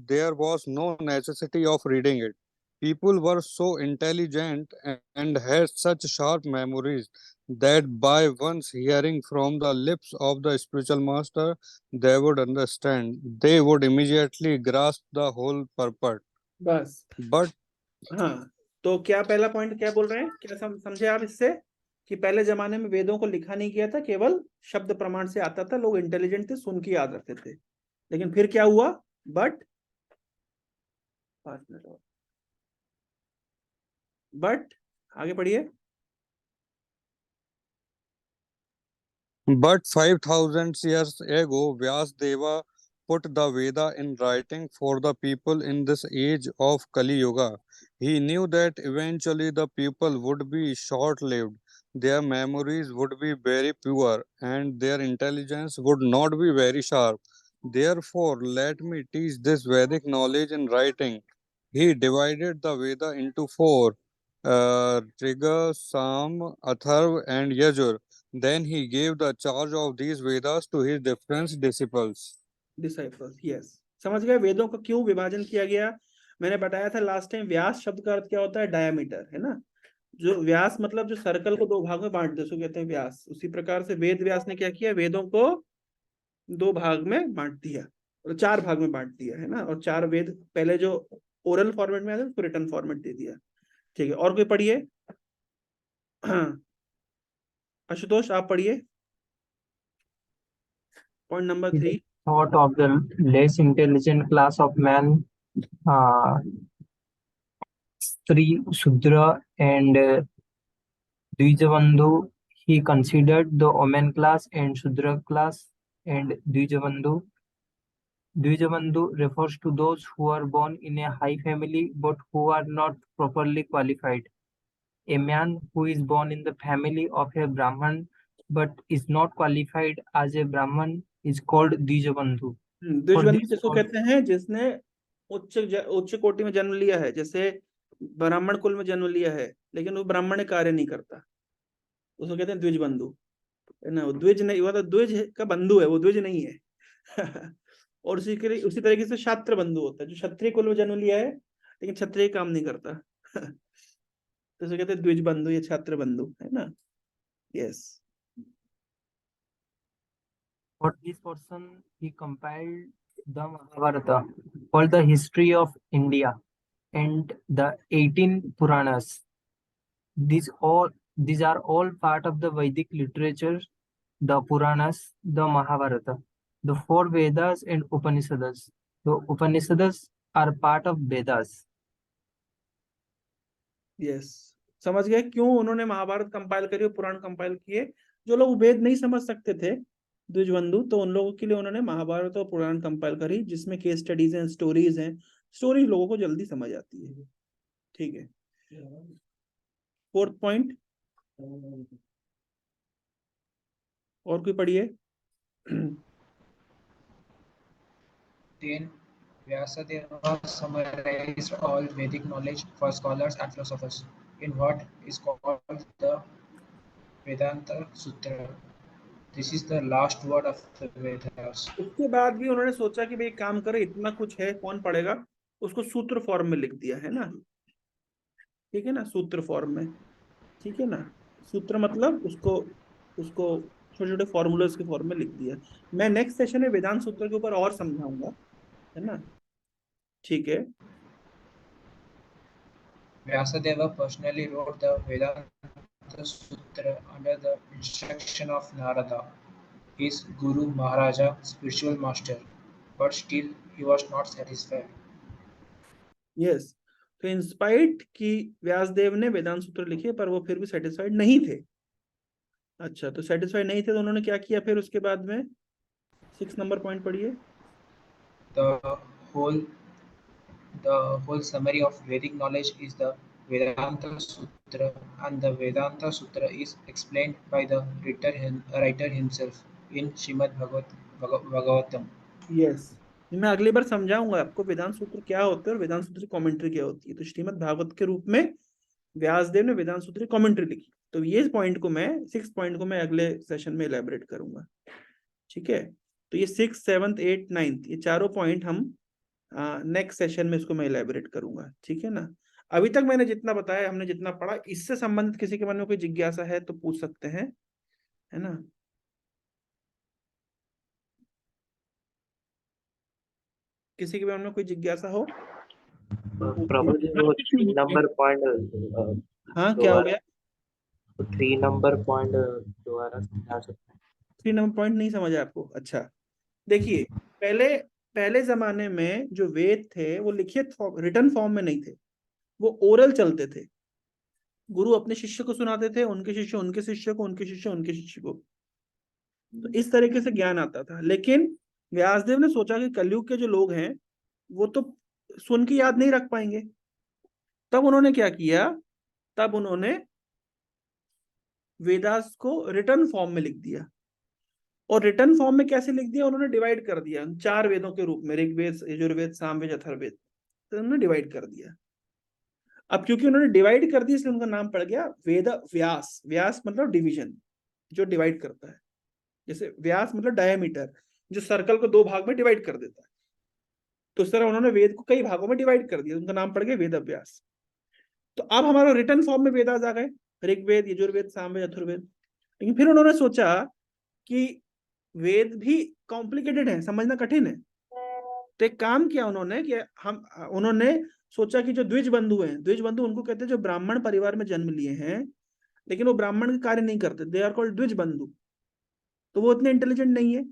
there was no necessity of reading it. People were so intelligent and had such sharp memories that by once hearing from the lips of the spiritual master, they would understand. They would immediately grasp the whole purport. बस। But हाँ, तो क्या पहला point क्या बोल रहे हैं, क्या समझे आप इससे, कि पहले जमाने में वेदों को लिखा नहीं किया था, केवल शब्द प्रमाण से आता था, लोग इंटेलिजेंट थे, सुन के याद रखते थे। लेकिन फिर क्या हुआ, बट 5 मिनट और, बट आगे पढ़िए। But 5,000 years ago, Vyasdeva put the Veda in writing for the people in this age of Kali Yuga. He knew that eventually the people would be short lived, their memories would be very pure, and their intelligence would not be very sharp. Therefore, let me teach this Vedic knowledge in writing. He divided the Veda into four Riga, Sam, Atharva, and Yajur. Then he gave the charge of these Vedas to his different disciples. Yes, समझ गए वेदों का क्यों विभाजन किया गया। मैंने बताया था लास्ट टाइम, व्यास शब्द का अर्थ क्या होता है, डायमीटर, है ना। जो व्यास मतलब जो सर्कल को 2 भाग में बांट दे, उसको कहते हैं व्यास। उसी प्रकार से वेद व्यास ने क्या किया, वेदों को 2 भाग में बांट दिया, और 4 भाग में बांट दिया, है ना। और 4 वेद पहले जो ओरल फॉर्मेट में आते उसको रिटन फॉर्मेट दे दिया। ठीक है, और कोई पढ़िए। आशुतोष आप पढ़िए, point number 3। Thought of the less intelligent class of man, Sri Sudra and Dvijabandhu. He considered the Oman class and Sudra class and Dvijabandhu. Dvijabandhu refers to those who are born in a high family but who are not properly qualified. A man who is born in the family of a Brahman but is not qualified as a Brahman is called Dvijabandhu. द्विजबंधु किसको कहते हैं, जिसने उच्च कोटि में जन्म लिया है, जैसे ब्राह्मण कुल में जन्म लिया है लेकिन वो ब्राह्मण कार्य नहीं करता, उसको कहते हैं द्विजबंधु, है ना। वो द्विज नहीं, वो तो द्विज का बंधु है, वो द्विज नहीं है। और उसी तरीके से छात्र बंधु होता है, जो क्षत्रिय कुल में जन्म लिया है लेकिन क्षत्रिय काम नहीं करता। तो उसे कहते हैं द्विज बंधु या छात्र बंधु, है ना। Yes. For this person, he compiled the Mahabharata, called the history of India, and the 18 Puranas. These are all part of the Vedic literature, the Puranas, the Mahabharata, the 4 Vedas and Upanishads. The Upanishads are part of Vedas. Yes, समझ गए क्यों उन्होंने Mahabharat compile करी और पुराण compile किए। जो लोग वेद नहीं समझ सकते थे द्विजबंधु, तो उन लोगों के लिए उन्होंने महाभारत और पुराण कंपाइल करी, जिसमें केस स्टडीज हैं, स्टोरीज हैं। स्टोरी लोगों को जल्दी समझ आती है। ठीक है, 4th पॉइंट, और कोई पढ़िए। Then Vyasadeva summarized all Vedic knowledge for scholars and philosophers in what is called the Vedanta Sutra. This is the last word of the Vedas. उसके बाद भी उन्होंने सोचा कि भाई काम करे, इतना कुछ है कौन पढ़ेगा, उसको सूत्र फॉर्म में लिख दिया, है ना। ठीक है ना, सूत्र फॉर्म में, ठीक है ना। सूत्र मतलब उसको छोटे छोटे फॉर्मूलाज के फॉर्म में लिख दिया। मैं नेक्स्ट सेशन में वेदांत सूत्र के ऊपर और समझाऊंगा, है ना। ठीक है। Vyasadeva personally wrote the Vedanta Sutra under the instruction of Narada, his Guru Maharaja, spiritual master, but still he was not satisfied. Yes, तो इंस्पाइट कि व्यासदेव ने वेदांत सूत्र लिखे, पर वो फिर भी सेटिस्फाइड नहीं थे। अच्छा, तो सेटिस्फाइड नहीं थे तो उन्होंने क्या किया फिर उसके बाद में। 6 नंबर पॉइंट पढ़िए। The whole summary of Vedic knowledge is the Vedanta Sutra, and the Vedanta Sutra is explained by the writer himself in Srimad Bhagavatam. Yes, मैं अगली बार समझाऊंगा आपको वेदांत सूत्र क्या होते हैं और वेदांत सूत्र की कमेंट्री क्या होती है। तो श्रीमद् भागवत के रूप में व्यासदेव ने वेदांत सूत्र की कमेंट्री लिखी। तो ये पॉइंट को मैं 6 पॉइंट को मैं अगले सेशन में इलेबोरेट करूंगा, ठीक है। तो ये 6, 7, 8, 9 ये चारों पॉइंट हम नेक्स्ट सेशन में इसको मैं इलेबोरेट करूंगा, ठीक है ना। अभी तक मैंने जितना बताया, हमने जितना पढ़ा, इससे संबंधित किसी के मन में कोई जिज्ञासा है तो पूछ सकते हैं, है ना। किसी के मन में कोई जिज्ञासा हो? प्रभु जी वो 3 नंबर पॉइंट हाँ, क्या हो गया? 3 नंबर पॉइंट दोबारा समझा सकते हैं? 3 नंबर पॉइंट नहीं समझा आपको? अच्छा, देखिए, पहले पहले जमाने में जो वेद थे वो लिखित रिटन फॉर्म में नहीं थे, वो ओरल चलते थे। गुरु अपने शिष्य को सुनाते थे, उनके शिष्य उनके शिष्य को, उनके शिष्य उनके शिष्य को। तो इस तरीके से ज्ञान आता था। लेकिन व्यासदेव ने सोचा कि कलयुग के जो लोग हैं वो तो सुन के याद नहीं रख पाएंगे। तब उन्होंने क्या किया, तब उन्होंने वेदास को रिटन फॉर्म में लिख दिया। और रिटन फॉर्म में कैसे लिख दिया, उन्होंने डिवाइड कर दिया 4 वेदों के रूप में, ऋग्वेद, यजुर्वेद, सामवेद, अथर्ववेद। तो उन्होंने डिवाइड कर दिया। अब क्योंकि उन्होंने डिवाइड कर दिया इसलिए उनका नाम पड़ गया वेद व्यास। व्यास मतलब डिवीजन, जो डिवाइड करता है। जैसे व्यास मतलब डायमीटर, जो सर्कल को 2 भाग में डिवाइड कर देता है। तो इस तरह उन्होंने वेद को कई भागों में डिवाइड कर दिया, उनका नाम पड़ गया वेद व्यास। तो अब हमारा रिटन फॉर्म में वेदास आ गए, ऋग्वेद, यजुर्वेद, सामवेद, अथर्ववेद। लेकिन फिर उन्होंने सोचा कि वेद भी कॉम्प्लिकेटेड है, समझना कठिन है। तो एक काम किया उन्होंने कि उन्होंने सोचा कि जो द्विज बंधु हैं, द्विज बंधु उनको कहते हैं जो ब्राह्मण परिवार में जन्म लिए हैं लेकिन वो ब्राह्मण के कार्य नहीं करते, दे आर कॉल्ड द्विज बंधु। तो वो इतने इंटेलिजेंट नहीं है।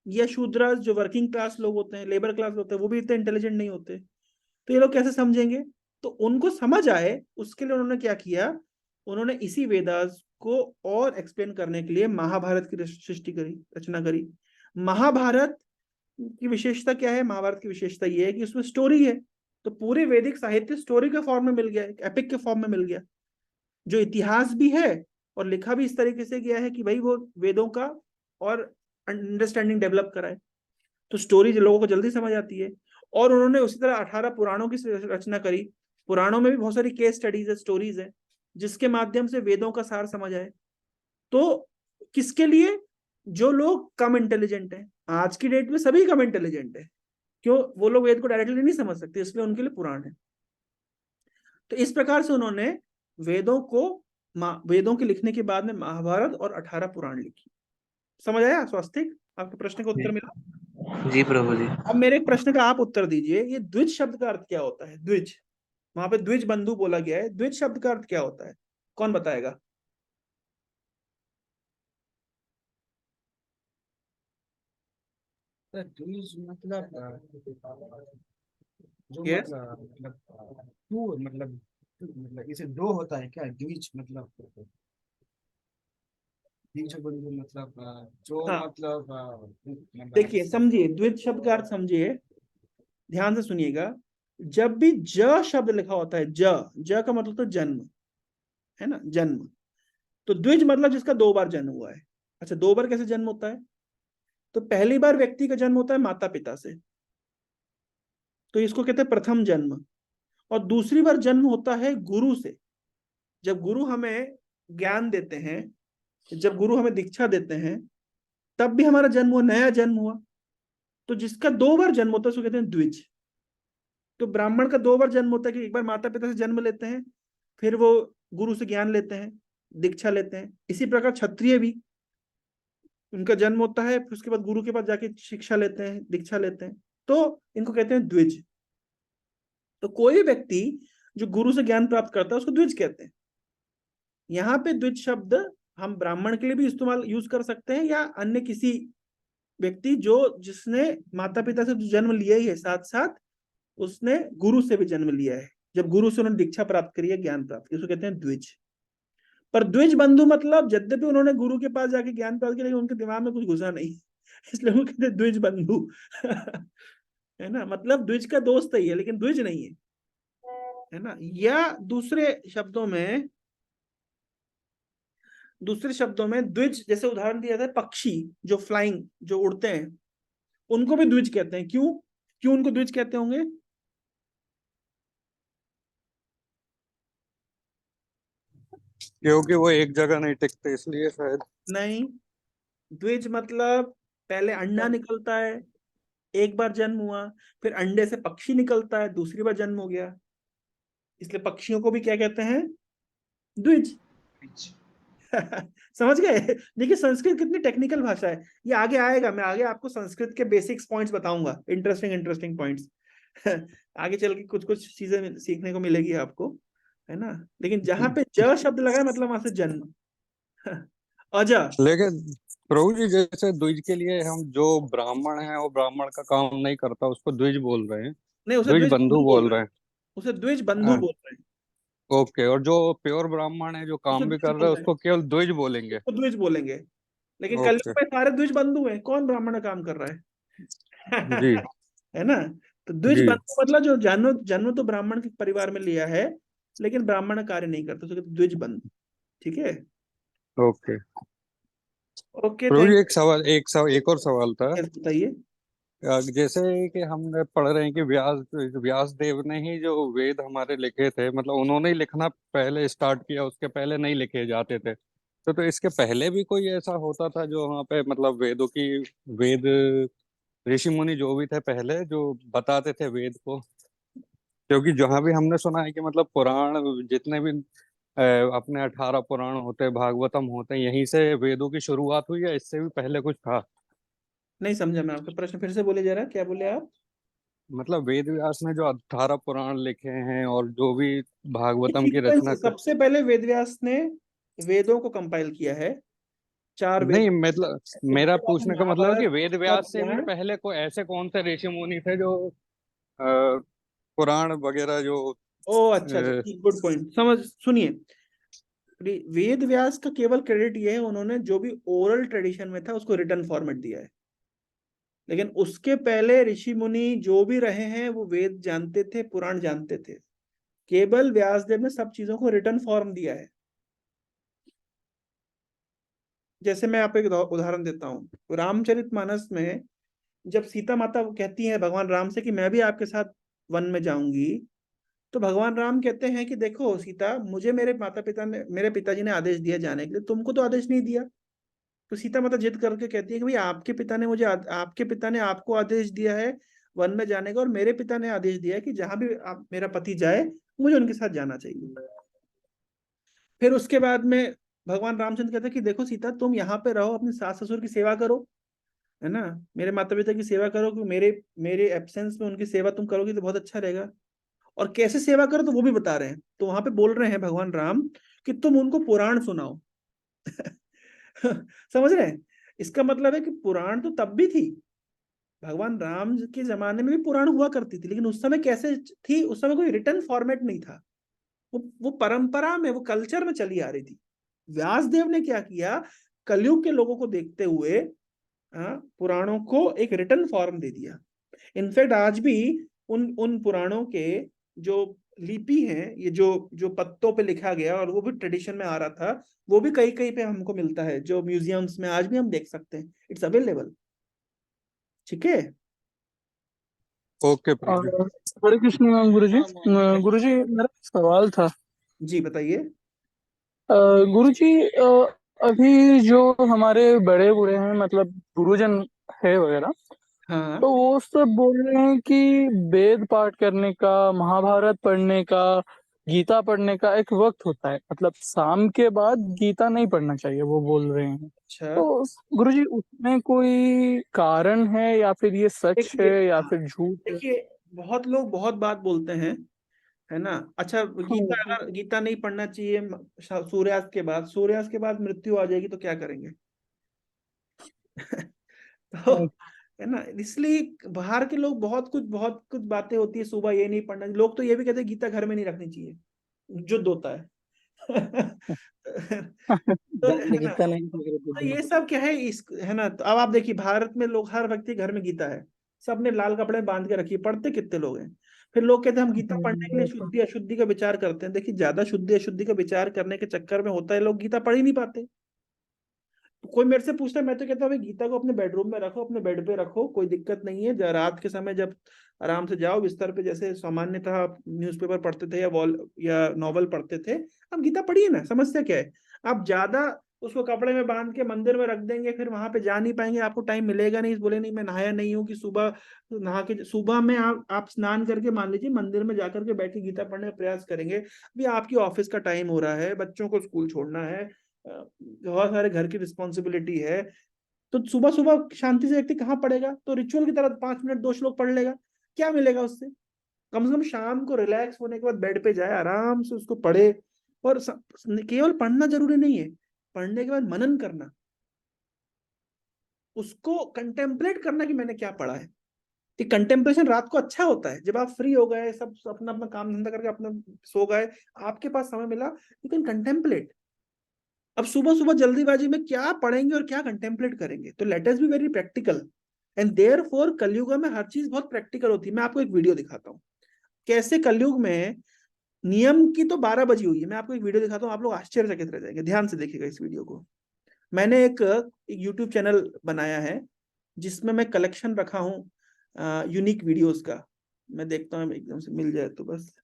या शूद्रास, जो वर्किंग क्लास लोग होते हैं, लेबर क्लास होते हैं, वो भी इतने इंटेलिजेंट नहीं होते। तो ये लोग कैसे समझेंगे? तो उनको समझ आए उसके लिए उन्होंने क्या किया, उन्होंने इसी वेदास को और एक्सप्लेन करने के लिए महाभारत की सृष्टि करी, रचना करी। महाभारत की विशेषता क्या है? महाभारत की विशेषता यह है कि उसमें स्टोरी है। तो पूरे वैदिक साहित्य स्टोरी के फॉर्म में मिल गया, एक एपिक के फॉर्म में मिल गया, जो इतिहास भी है और लिखा भी इस तरीके से गया है कि भाई वो वेदों का और अंडरस्टैंडिंग डेवलप कराए। तो स्टोरी लोगों को जल्दी समझ आती है। और उन्होंने उसी तरह 18 पुराणों की रचना करी। पुराणों में भी बहुत सारी केस स्टडीज है, स्टोरीज है, जिसके माध्यम से वेदों का सार समझ आए। तो किसके लिए? जो लोग कम इंटेलिजेंट हैं। आज की डेट में सभी कम इंटेलिजेंट है, क्यों? वो लोग वेद को डायरेक्टली नहीं समझ सकते, इसलिए उनके लिए पुराण है। तो इस प्रकार से उन्होंने वेदों को, वेदों के लिखने के बाद में महाभारत और 18 पुराण लिखी। समझ आया स्वास्तिक? आपके प्रश्न का उत्तर मिला? जी प्रभु जी। अब मेरे एक प्रश्न का आप उत्तर दीजिए, ये द्विज शब्द का अर्थ क्या होता है? द्विज, वहां पे द्विज बंधु बोला गया है, द्विज शब्द का अर्थ क्या होता है? कौन बताएगा? द्विज मतलब जो Yes? मतलब टू मतलब इसे 2 होता है क्या? द्विज मतलब द्विज बंधु मतलब जो हाँ, मतलब देखिए, समझिए, द्विज शब्द का अर्थ समझिए, ध्यान से सुनिएगा। जब भी ज शब्द लिखा होता है, ज का मतलब तो जन्म है ना, जन्म। तो द्विज मतलब जिसका 2 बार जन्म हुआ है। अच्छा, 2 बार कैसे जन्म होता है? तो पहली बार व्यक्ति का जन्म होता है माता पिता से, तो इसको कहते हैं प्रथम जन्म। और दूसरी बार जन्म होता है गुरु से। जब गुरु हमें ज्ञान देते हैं, जब गुरु हमें दीक्षा देते हैं, तब भी हमारा जन्म हुआ, नया जन्म हुआ। तो जिसका 2 बार जन्म होता है उसको कहते हैं द्विज। तो ब्राह्मण का 2 बार जन्म होता है कि एक बार माता पिता से जन्म लेते हैं, फिर वो गुरु से ज्ञान लेते हैं, दीक्षा लेते हैं। इसी प्रकार क्षत्रिय भी, उनका जन्म होता है, फिर उसके बाद गुरु के पास जाके शिक्षा लेते हैं, दीक्षा लेते हैं। तो इनको कहते हैं द्विज। तो कोई व्यक्ति जो गुरु से ज्ञान प्राप्त करता है उसको द्विज कहते हैं। यहाँ पे द्विज शब्द हम ब्राह्मण के लिए भी इस्तेमाल यूज कर सकते हैं, या अन्य किसी व्यक्ति जिसने माता पिता से जन्म लिया ही है, साथ साथ उसने गुरु से भी जन्म लिया है, जब गुरु से उन्होंने दीक्षा प्राप्त करी है, ज्ञान प्राप्त किया, उसको कहते हैं द्विज। पर द्विज बंधु मतलब यद्यपि उन्होंने गुरु के पास जाके ज्ञान प्राप्त किया लेकिन उनके दिमाग में कुछ घुसा नहीं, इसलिए वो कहते हैं द्विज बंधु। है ना, मतलब द्विज का दोस्त ही है लेकिन द्विज नहीं है ना। या दूसरे शब्दों में द्विज, जैसे उदाहरण दिया था पक्षी जो फ्लाइंग, जो उड़ते हैं, उनको भी द्विज कहते हैं। क्यों? क्यों उनको द्विज कहते होंगे? क्योंकि वो एक जगह नहीं टिकते इसलिए शायद। नहीं, द्विज मतलब पहले अंडा निकलता है, एक बार जन्म हुआ, फिर अंडे से पक्षी निकलता है, दूसरी बार जन्म हो गया, इसलिए पक्षियों को भी क्या कहते हैं? द्विज। समझ गए? देखिए संस्कृत कितनी टेक्निकल भाषा है। ये आगे आएगा, मैं आगे आपको संस्कृत के बेसिक्स पॉइंट्स बताऊंगा, इंटरेस्टिंग पॉइंट्स। आगे चल के कुछ कुछ चीजें सीखने को मिलेगी आपको, है ना। लेकिन जहां पे ज शब्द लगा है मतलब वहां से जन्म। अज। लेकिन प्रभु जी जैसे द्विज के लिए हम जो ब्राह्मण है वो ब्राह्मण का काम नहीं करता उसको द्विज बोल रहे हैं, नहीं, उसे द्विज द्विज बंधु बंधु बोल बोल रहे रहे हैं, हैं। उसे द्विज बंधु हाँ, बोल रहे हैं, ओके। और जो प्योर ब्राह्मण है जो उसे काम भी द्विज कर रहा बोल है रहे हैं, उसको केवल द्विज बोलेंगे। उसको द्विज बोलेंगे। लेकिन ओके। कलयुग में सारे द्विज बंधु हैं, कौन ब्राह्मण का काम कर रहा है? जी है ना। तो द्विज जी। बंधु मतलब जो जन्म जन्म तो ब्राह्मण के परिवार में लिया है, लेकिन ब्राह्मण कार्य नहीं करता, तो कहते द्विज बंधु। ठीक है, ओके ओके, प्रभु थैंक जी एक और सवाल था। यू। बताइए। जैसे कि हम पढ़ रहे हैं कि व्यास देव ने ही जो वेद हमारे लिखे थे, मतलब उन्होंने ही लिखना पहले स्टार्ट किया, उसके पहले नहीं लिखे जाते थे। तो इसके पहले भी कोई ऐसा होता था जो वहाँ पे मतलब वेद ऋषि मुनि जो भी थे पहले जो बताते थे वेद को? क्योंकि जहाँ भी हमने सुना है कि मतलब पुराण जितने भी अपने 18 पुराण होते हैं, भागवतम होते हैं, यहीं से वेदों की शुरुआत हुई है, इससे भी पहले कुछ था? नहीं समझा मैं आपका प्रश्न, फिर से बोले जरा, क्या बोले आप? मतलब वेद व्यास ने जो 18 पुराण लिखे हैं और जो भी भागवतम की सीक्वेंस, रचना कर। सबसे पहले वेद व्यास ने वेदों को कंपाइल किया है, 4 वेद। नहीं मतलब मेरा उसके बाद में पूछने का मतलब है कि महाभारत, वेद उसके बाद व्यास से भी पुराण। पहले को ऐसे कौन से ऋषि मुनि थे जो अ, पुराण वगैरह जो ओ अच्छा अच्छा, ठीक, गुड पॉइंट, समझ, सुनिए। वेद व्यास का केवल क्रेडिट ये है, उन्होंने जो भी ओरल ट्रेडिशन में था उसको रिटर्न फॉर्मेट दिया है। लेकिन उसके पहले ऋषि मुनि जो भी रहे हैं वो वेद जानते थे, पुराण जानते थे। केवल व्यासदेव ने सब चीजों को रिटर्न फॉर्म दिया है। जैसे मैं आपको एक उदाहरण देता हूँ, रामचरितमानस में जब सीता माता कहती है भगवान राम से कि मैं भी आपके साथ वन में जाऊंगी, तो भगवान राम कहते हैं कि देखो सीता, मुझे मेरे माता पिता ने, मेरे पिताजी ने आदेश दिया जाने के लिए, तुमको तो आदेश नहीं दिया। तो सीता माता जिद करके कहती है कि भाई आपके पिता ने मुझे आपके पिता ने आपको आदेश दिया है वन में जाने का, और मेरे पिता ने आदेश दिया है कि जहां भी मेरा पति जाए मुझे उनके साथ जाना चाहिए। फिर उसके बाद में भगवान रामचंद्र कहते हैं कि देखो सीता, तुम यहाँ पे रहो, अपने सास ससुर की सेवा करो, है ना, मेरे माता पिता की सेवा करो, कि मेरे मेरे एब्सेंस में उनकी सेवा तुम करोगी तो बहुत अच्छा रहेगा। और कैसे सेवा करो तो वो भी बता रहे हैं, तो वहां पे बोल रहे हैं भगवान राम कि तुम उनको पुराण सुनाओ। समझ रहे हैं? इसका मतलब है कि पुराण तो तब भी थी, भगवान राम के जमाने में भी पुराण हुआ करती थी, लेकिन उस समय कैसे थी? उस समय कोई रिटर्न फॉर्मेट नहीं था, वो परंपरा में, वो कल्चर में चली आ रही थी। व्यासदेव ने क्या किया, कलयुग के लोगों को देखते हुए पुराणों को एक रिटर्न फॉर्म दे दिया। इनफैक्ट आज भी उन उन पुराणों के जो लिपि है, ये जो जो पत्तों पे लिखा गया और वो भी ट्रेडिशन में आ रहा था, वो भी कहीं कहीं पे हमको मिलता है, जो म्यूजियम्स में आज भी हम देख सकते हैं, इट्स अवेलेबल। ठीक है। ओके प्रभु जी। और हरे कृष्ण गुरुजी। गुरुजी मेरा सवाल था। जी बताइए। गुरुजी, अभी जो हमारे बड़े बूढ़े हैं, मतलब गुरुजन है वगैरह, हाँ तो वो सब बोल रहे हैं कि वेद पाठ करने का, महाभारत पढ़ने का, गीता पढ़ने का एक वक्त होता है, मतलब शाम के बाद गीता नहीं पढ़ना चाहिए, वो बोल रहे हैं। अच्छा, तो गुरुजी उसमें कोई कारण है या फिर ये सच है देखिए, या हाँ, फिर झूठ है? देखिए, बहुत लोग बहुत बात बोलते हैं, है ना। अच्छा, गीता, हाँ। अगर गीता नहीं पढ़ना चाहिए सूर्यास्त के बाद, सूर्यास्त के बाद मृत्यु आ जाएगी तो क्या करेंगे? तो, है ना, इसलिए बाहर के लोग बहुत कुछ बातें होती है, सुबह ये नहीं पढ़ना, लोग तो ये भी कहते हैं गीता घर में नहीं रखनी चाहिए, युद्ध होता है। तो घर में है ना, गीता नहीं पढ़ तो ये सब क्या है, इस, है ना। तो अब आप देखिए, भारत में लोग, हर व्यक्ति घर में गीता है, सबने लाल कपड़े बांध के रखी है, पढ़ते कितने लोग हैं? फिर लोग कहते हैं हम गीता पढ़ने के लिए शुद्धि अशुद्धि का विचार करते हैं। देखिए, ज्यादा शुद्धि अशुद्धि का विचार करने के चक्कर में होता है लोग गीता पढ़ ही नहीं पाते। कोई मेरे से पूछता है, मैं तो कहता हूँ भाई गीता को अपने बेडरूम में रखो, अपने बेड पे रखो, कोई दिक्कत नहीं है। रात के समय जब आराम से जाओ बिस्तर पे, जैसे सामान्यतः आप न्यूज़पेपर पढ़ते थे या वॉल या नॉवल पढ़ते थे, अब गीता पढ़िए ना, समस्या क्या है? आप ज्यादा उसको कपड़े में बांध के मंदिर में रख देंगे, फिर वहां पे जा नहीं पाएंगे, आपको टाइम मिलेगा नहीं। बोले नहीं मैं नहाया नहीं हूँ, कि सुबह नहा के सुबह में आप स्नान करके मान लीजिए मंदिर में जाकर के बैठ के गीता पढ़ने का प्रयास करेंगे। अभी आपकी ऑफिस का टाइम हो रहा है, बच्चों को स्कूल छोड़ना है, बहुत सारे घर की रिस्पॉन्सिबिलिटी है, तो सुबह सुबह शांति से व्यक्ति कहाँ पढ़ेगा? तो रिचुअल की तरह 5 मिनट 2 श्लोक पढ़ लेगा, क्या मिलेगा उससे? कम से कम शाम को रिलैक्स होने के बाद बेड पे जाए, आराम से उसको पढ़े। और केवल पढ़ना जरूरी नहीं है, पढ़ने के बाद मनन करना, उसको कंटेम्पलेट करना कि मैंने क्या पढ़ा है। कि कंटेम्पलेशन रात को अच्छा होता है, जब आप फ्री हो गए, सब अपना अपना काम धंधा करके अपना सो गए, आपके पास समय मिला, यू कैन कंटेम्पलेट। अब सुबह सुबह जल्दीबाजी में क्या पढ़ेंगे और क्या कंटेम्पलेट करेंगे? तो let us be very practical, and therefore कलयुग में हर चीज बहुत प्रैक्टिकल होती है। मैं आपको एक वीडियो दिखाता हूँ कैसे कलयुग में नियम की तो 12 बजी हुई है। मैं आपको एक वीडियो दिखाता हूँ, आप लोग आश्चर्यचकित रह जाएंगे, ध्यान से देखिएगा इस वीडियो को। मैंने एक यूट्यूब चैनल बनाया है जिसमें मैं कलेक्शन रखा हूँ यूनिक वीडियोस का। मैं देखता हूँ एकदम से मिल जाए तो बस,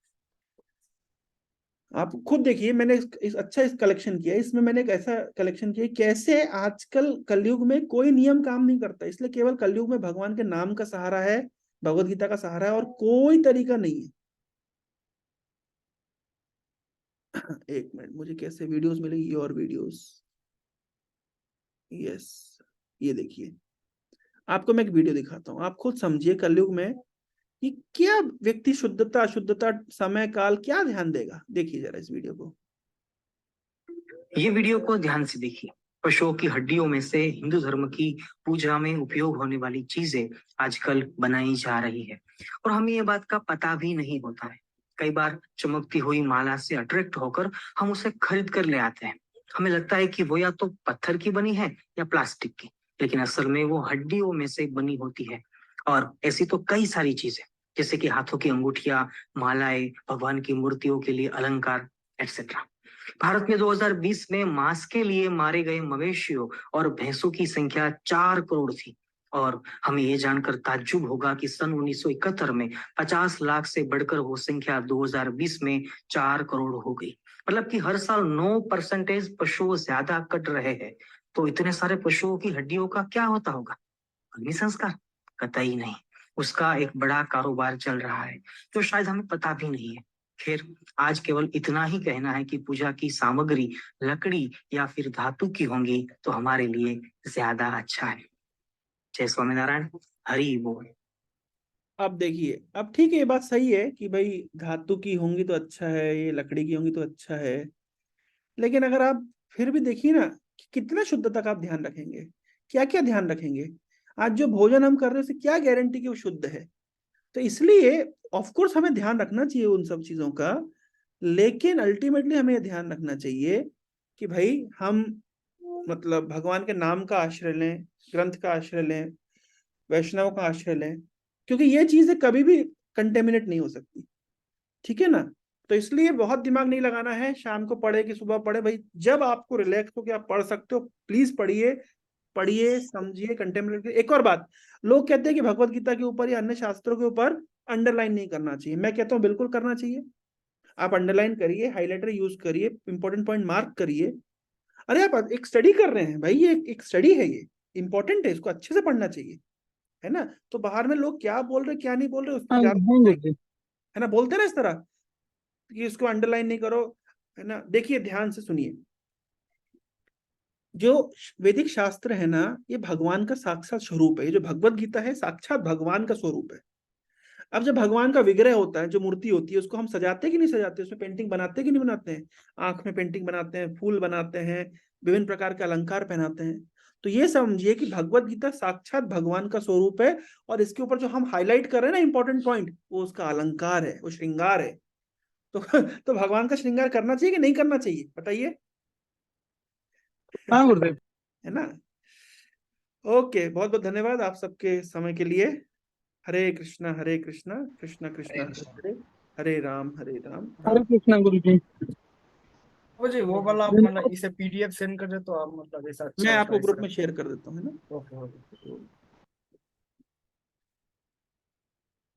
आप खुद देखिए। मैंने इस कलेक्शन किया है। इसमें मैंने एक ऐसा कलेक्शन किया है, कैसे आजकल कलयुग में कोई नियम काम नहीं करता, इसलिए केवल कलयुग में भगवान के नाम का सहारा है, भगवत गीता का सहारा है, और कोई तरीका नहीं है। एक मिनट, मुझे कैसे वीडियोस मिलेगी? और वीडियोस, यस, ये देखिए। आपको मैं एक वीडियो दिखाता हूँ, आप खुद समझिए कलयुग में कि क्या व्यक्ति शुद्धता अशुद्धता समय काल क्या ध्यान देगा। देखिए जरा इस वीडियो को। ये वीडियो को ध्यान से देखिए। पशुओं की हड्डियों में से हिंदू धर्म की पूजा में उपयोग होने वाली चीजें आजकल बनाई जा रही है और हमें ये बात का पता भी नहीं होता है। कई बार चमकती हुई माला से अट्रैक्ट होकर हम उसे खरीद कर ले आते हैं। हमें लगता है कि वो या तो पत्थर की बनी है या प्लास्टिक की, लेकिन असल में वो हड्डियों में से बनी होती है। और ऐसी तो कई सारी चीजें, जैसे कि हाथों की अंगूठियां, मालाएं, भगवान की मूर्तियों के लिए अलंकार, एक्सेट्रा। भारत में 2020 में मांस के लिए मारे गए मवेशियों और भैंसों की संख्या 4 करोड़ थी। और हमें ये जानकर ताज्जुब होगा कि सन 1971 में 50 लाख से बढ़कर वो संख्या 2020 में 4 करोड़ हो गई। मतलब कि हर साल 9% पशु ज्यादा कट रहे हैं। तो इतने सारे पशुओं की हड्डियों का क्या होता होगा? अग्नि संस्कार? कतई नहीं। उसका एक बड़ा कारोबार चल रहा है जो शायद हमें पता भी नहीं है। खैर, आज केवल इतना ही कहना है कि पूजा की सामग्री लकड़ी या फिर धातु की होंगी तो हमारे लिए ज्यादा अच्छा है। जय स्वामीनारायण, हरि बोल। अब देखिए, अब ठीक है, ये बात सही है कि भाई धातु की होंगी तो अच्छा है, ये लकड़ी की होंगी तो अच्छा है, लेकिन अगर आप फिर भी देखिए ना कि कितना शुद्धता का आप ध्यान रखेंगे, क्या क्या ध्यान रखेंगे। आज जो भोजन हम कर रहे हैं उससे क्या गारंटी कि वो शुद्ध है? तो इसलिए ऑफ कोर्स हमें ध्यान रखना चाहिए उन सब चीजों का, लेकिन अल्टीमेटली हमें ध्यान रखना चाहिए कि भाई हम मतलब भगवान के नाम का आश्रय लें, ग्रंथ का आश्रय लें, वैष्णव का आश्रय लें, क्योंकि ये चीजें कभी भी कंटेमिनेट नहीं हो सकती। ठीक है ना? तो इसलिए बहुत दिमाग नहीं लगाना है, शाम को पढ़े कि सुबह पढ़े, भाई जब आपको रिलैक्स हो कि आप पढ़ सकते हो प्लीज पढ़िए, पढ़िए समझिए, कंटेम्पलेट। एक और बात, लोग कहते हैं कि भगवत गीता के ऊपर या अन्य शास्त्रों के ऊपर अंडरलाइन नहीं करना चाहिए। मैं कहता हूं बिल्कुल करना चाहिए। आप अंडरलाइन करिए, हाइलाइटर यूज करिए, इंपॉर्टेंट पॉइंट मार्क करिए। अरे आप एक स्टडी कर रहे हैं भाई, ये एक स्टडी है, ये इंपॉर्टेंट है, इसको अच्छे से पढ़ना चाहिए, है ना? तो बाहर में लोग क्या बोल रहे क्या नहीं बोल रहे उसमें हाँ ज्यादा, गुरुजी। है ना, बोलते हैं ना इस तरह कि इसको अंडरलाइन नहीं करो, है ना। देखिए ध्यान से सुनिए, जो वैदिक शास्त्र है ना, ये भगवान का साक्षात स्वरूप है। ये जो भगवत गीता है साक्षात भगवान का स्वरूप है। अब जब भगवान का विग्रह होता है, जो मूर्ति होती है, उसको हम सजाते हैं कि नहीं सजाते? उसमें पेंटिंग बनाते हैं कि नहीं बनाते हैं? आंख में पेंटिंग बनाते हैं, फूल बनाते हैं, विभिन्न प्रकार के अलंकार पहनाते हैं। तो ये समझिए कि भगवत गीता साक्षात भगवान का स्वरूप है, और इसके ऊपर जो हम हाईलाइट कर रहे हैं ना इंपॉर्टेंट पॉइंट, वो उसका अलंकार है, वो श्रृंगार है। तो तो भगवान का श्रृंगार करना चाहिए कि नहीं करना चाहिए, बताइए? हाँ गुरुदेव। है ना? ओके, बहुत बहुत धन्यवाद आप सबके समय के लिए। हरे कृष्णा कृष्णा कृष्णा हरे हरे कृष्ण। हरे, हरे राम हरे राम, हरे कृष्णा गुरुजी। तो जी वो वाला आप मतलब इसे PDF सेंड कर दे तो आप मतलब ऐसा अच्छा मैं होता आपको है ग्रुप इसका। में शेयर कर देता हूँ, है ना। Okay okay.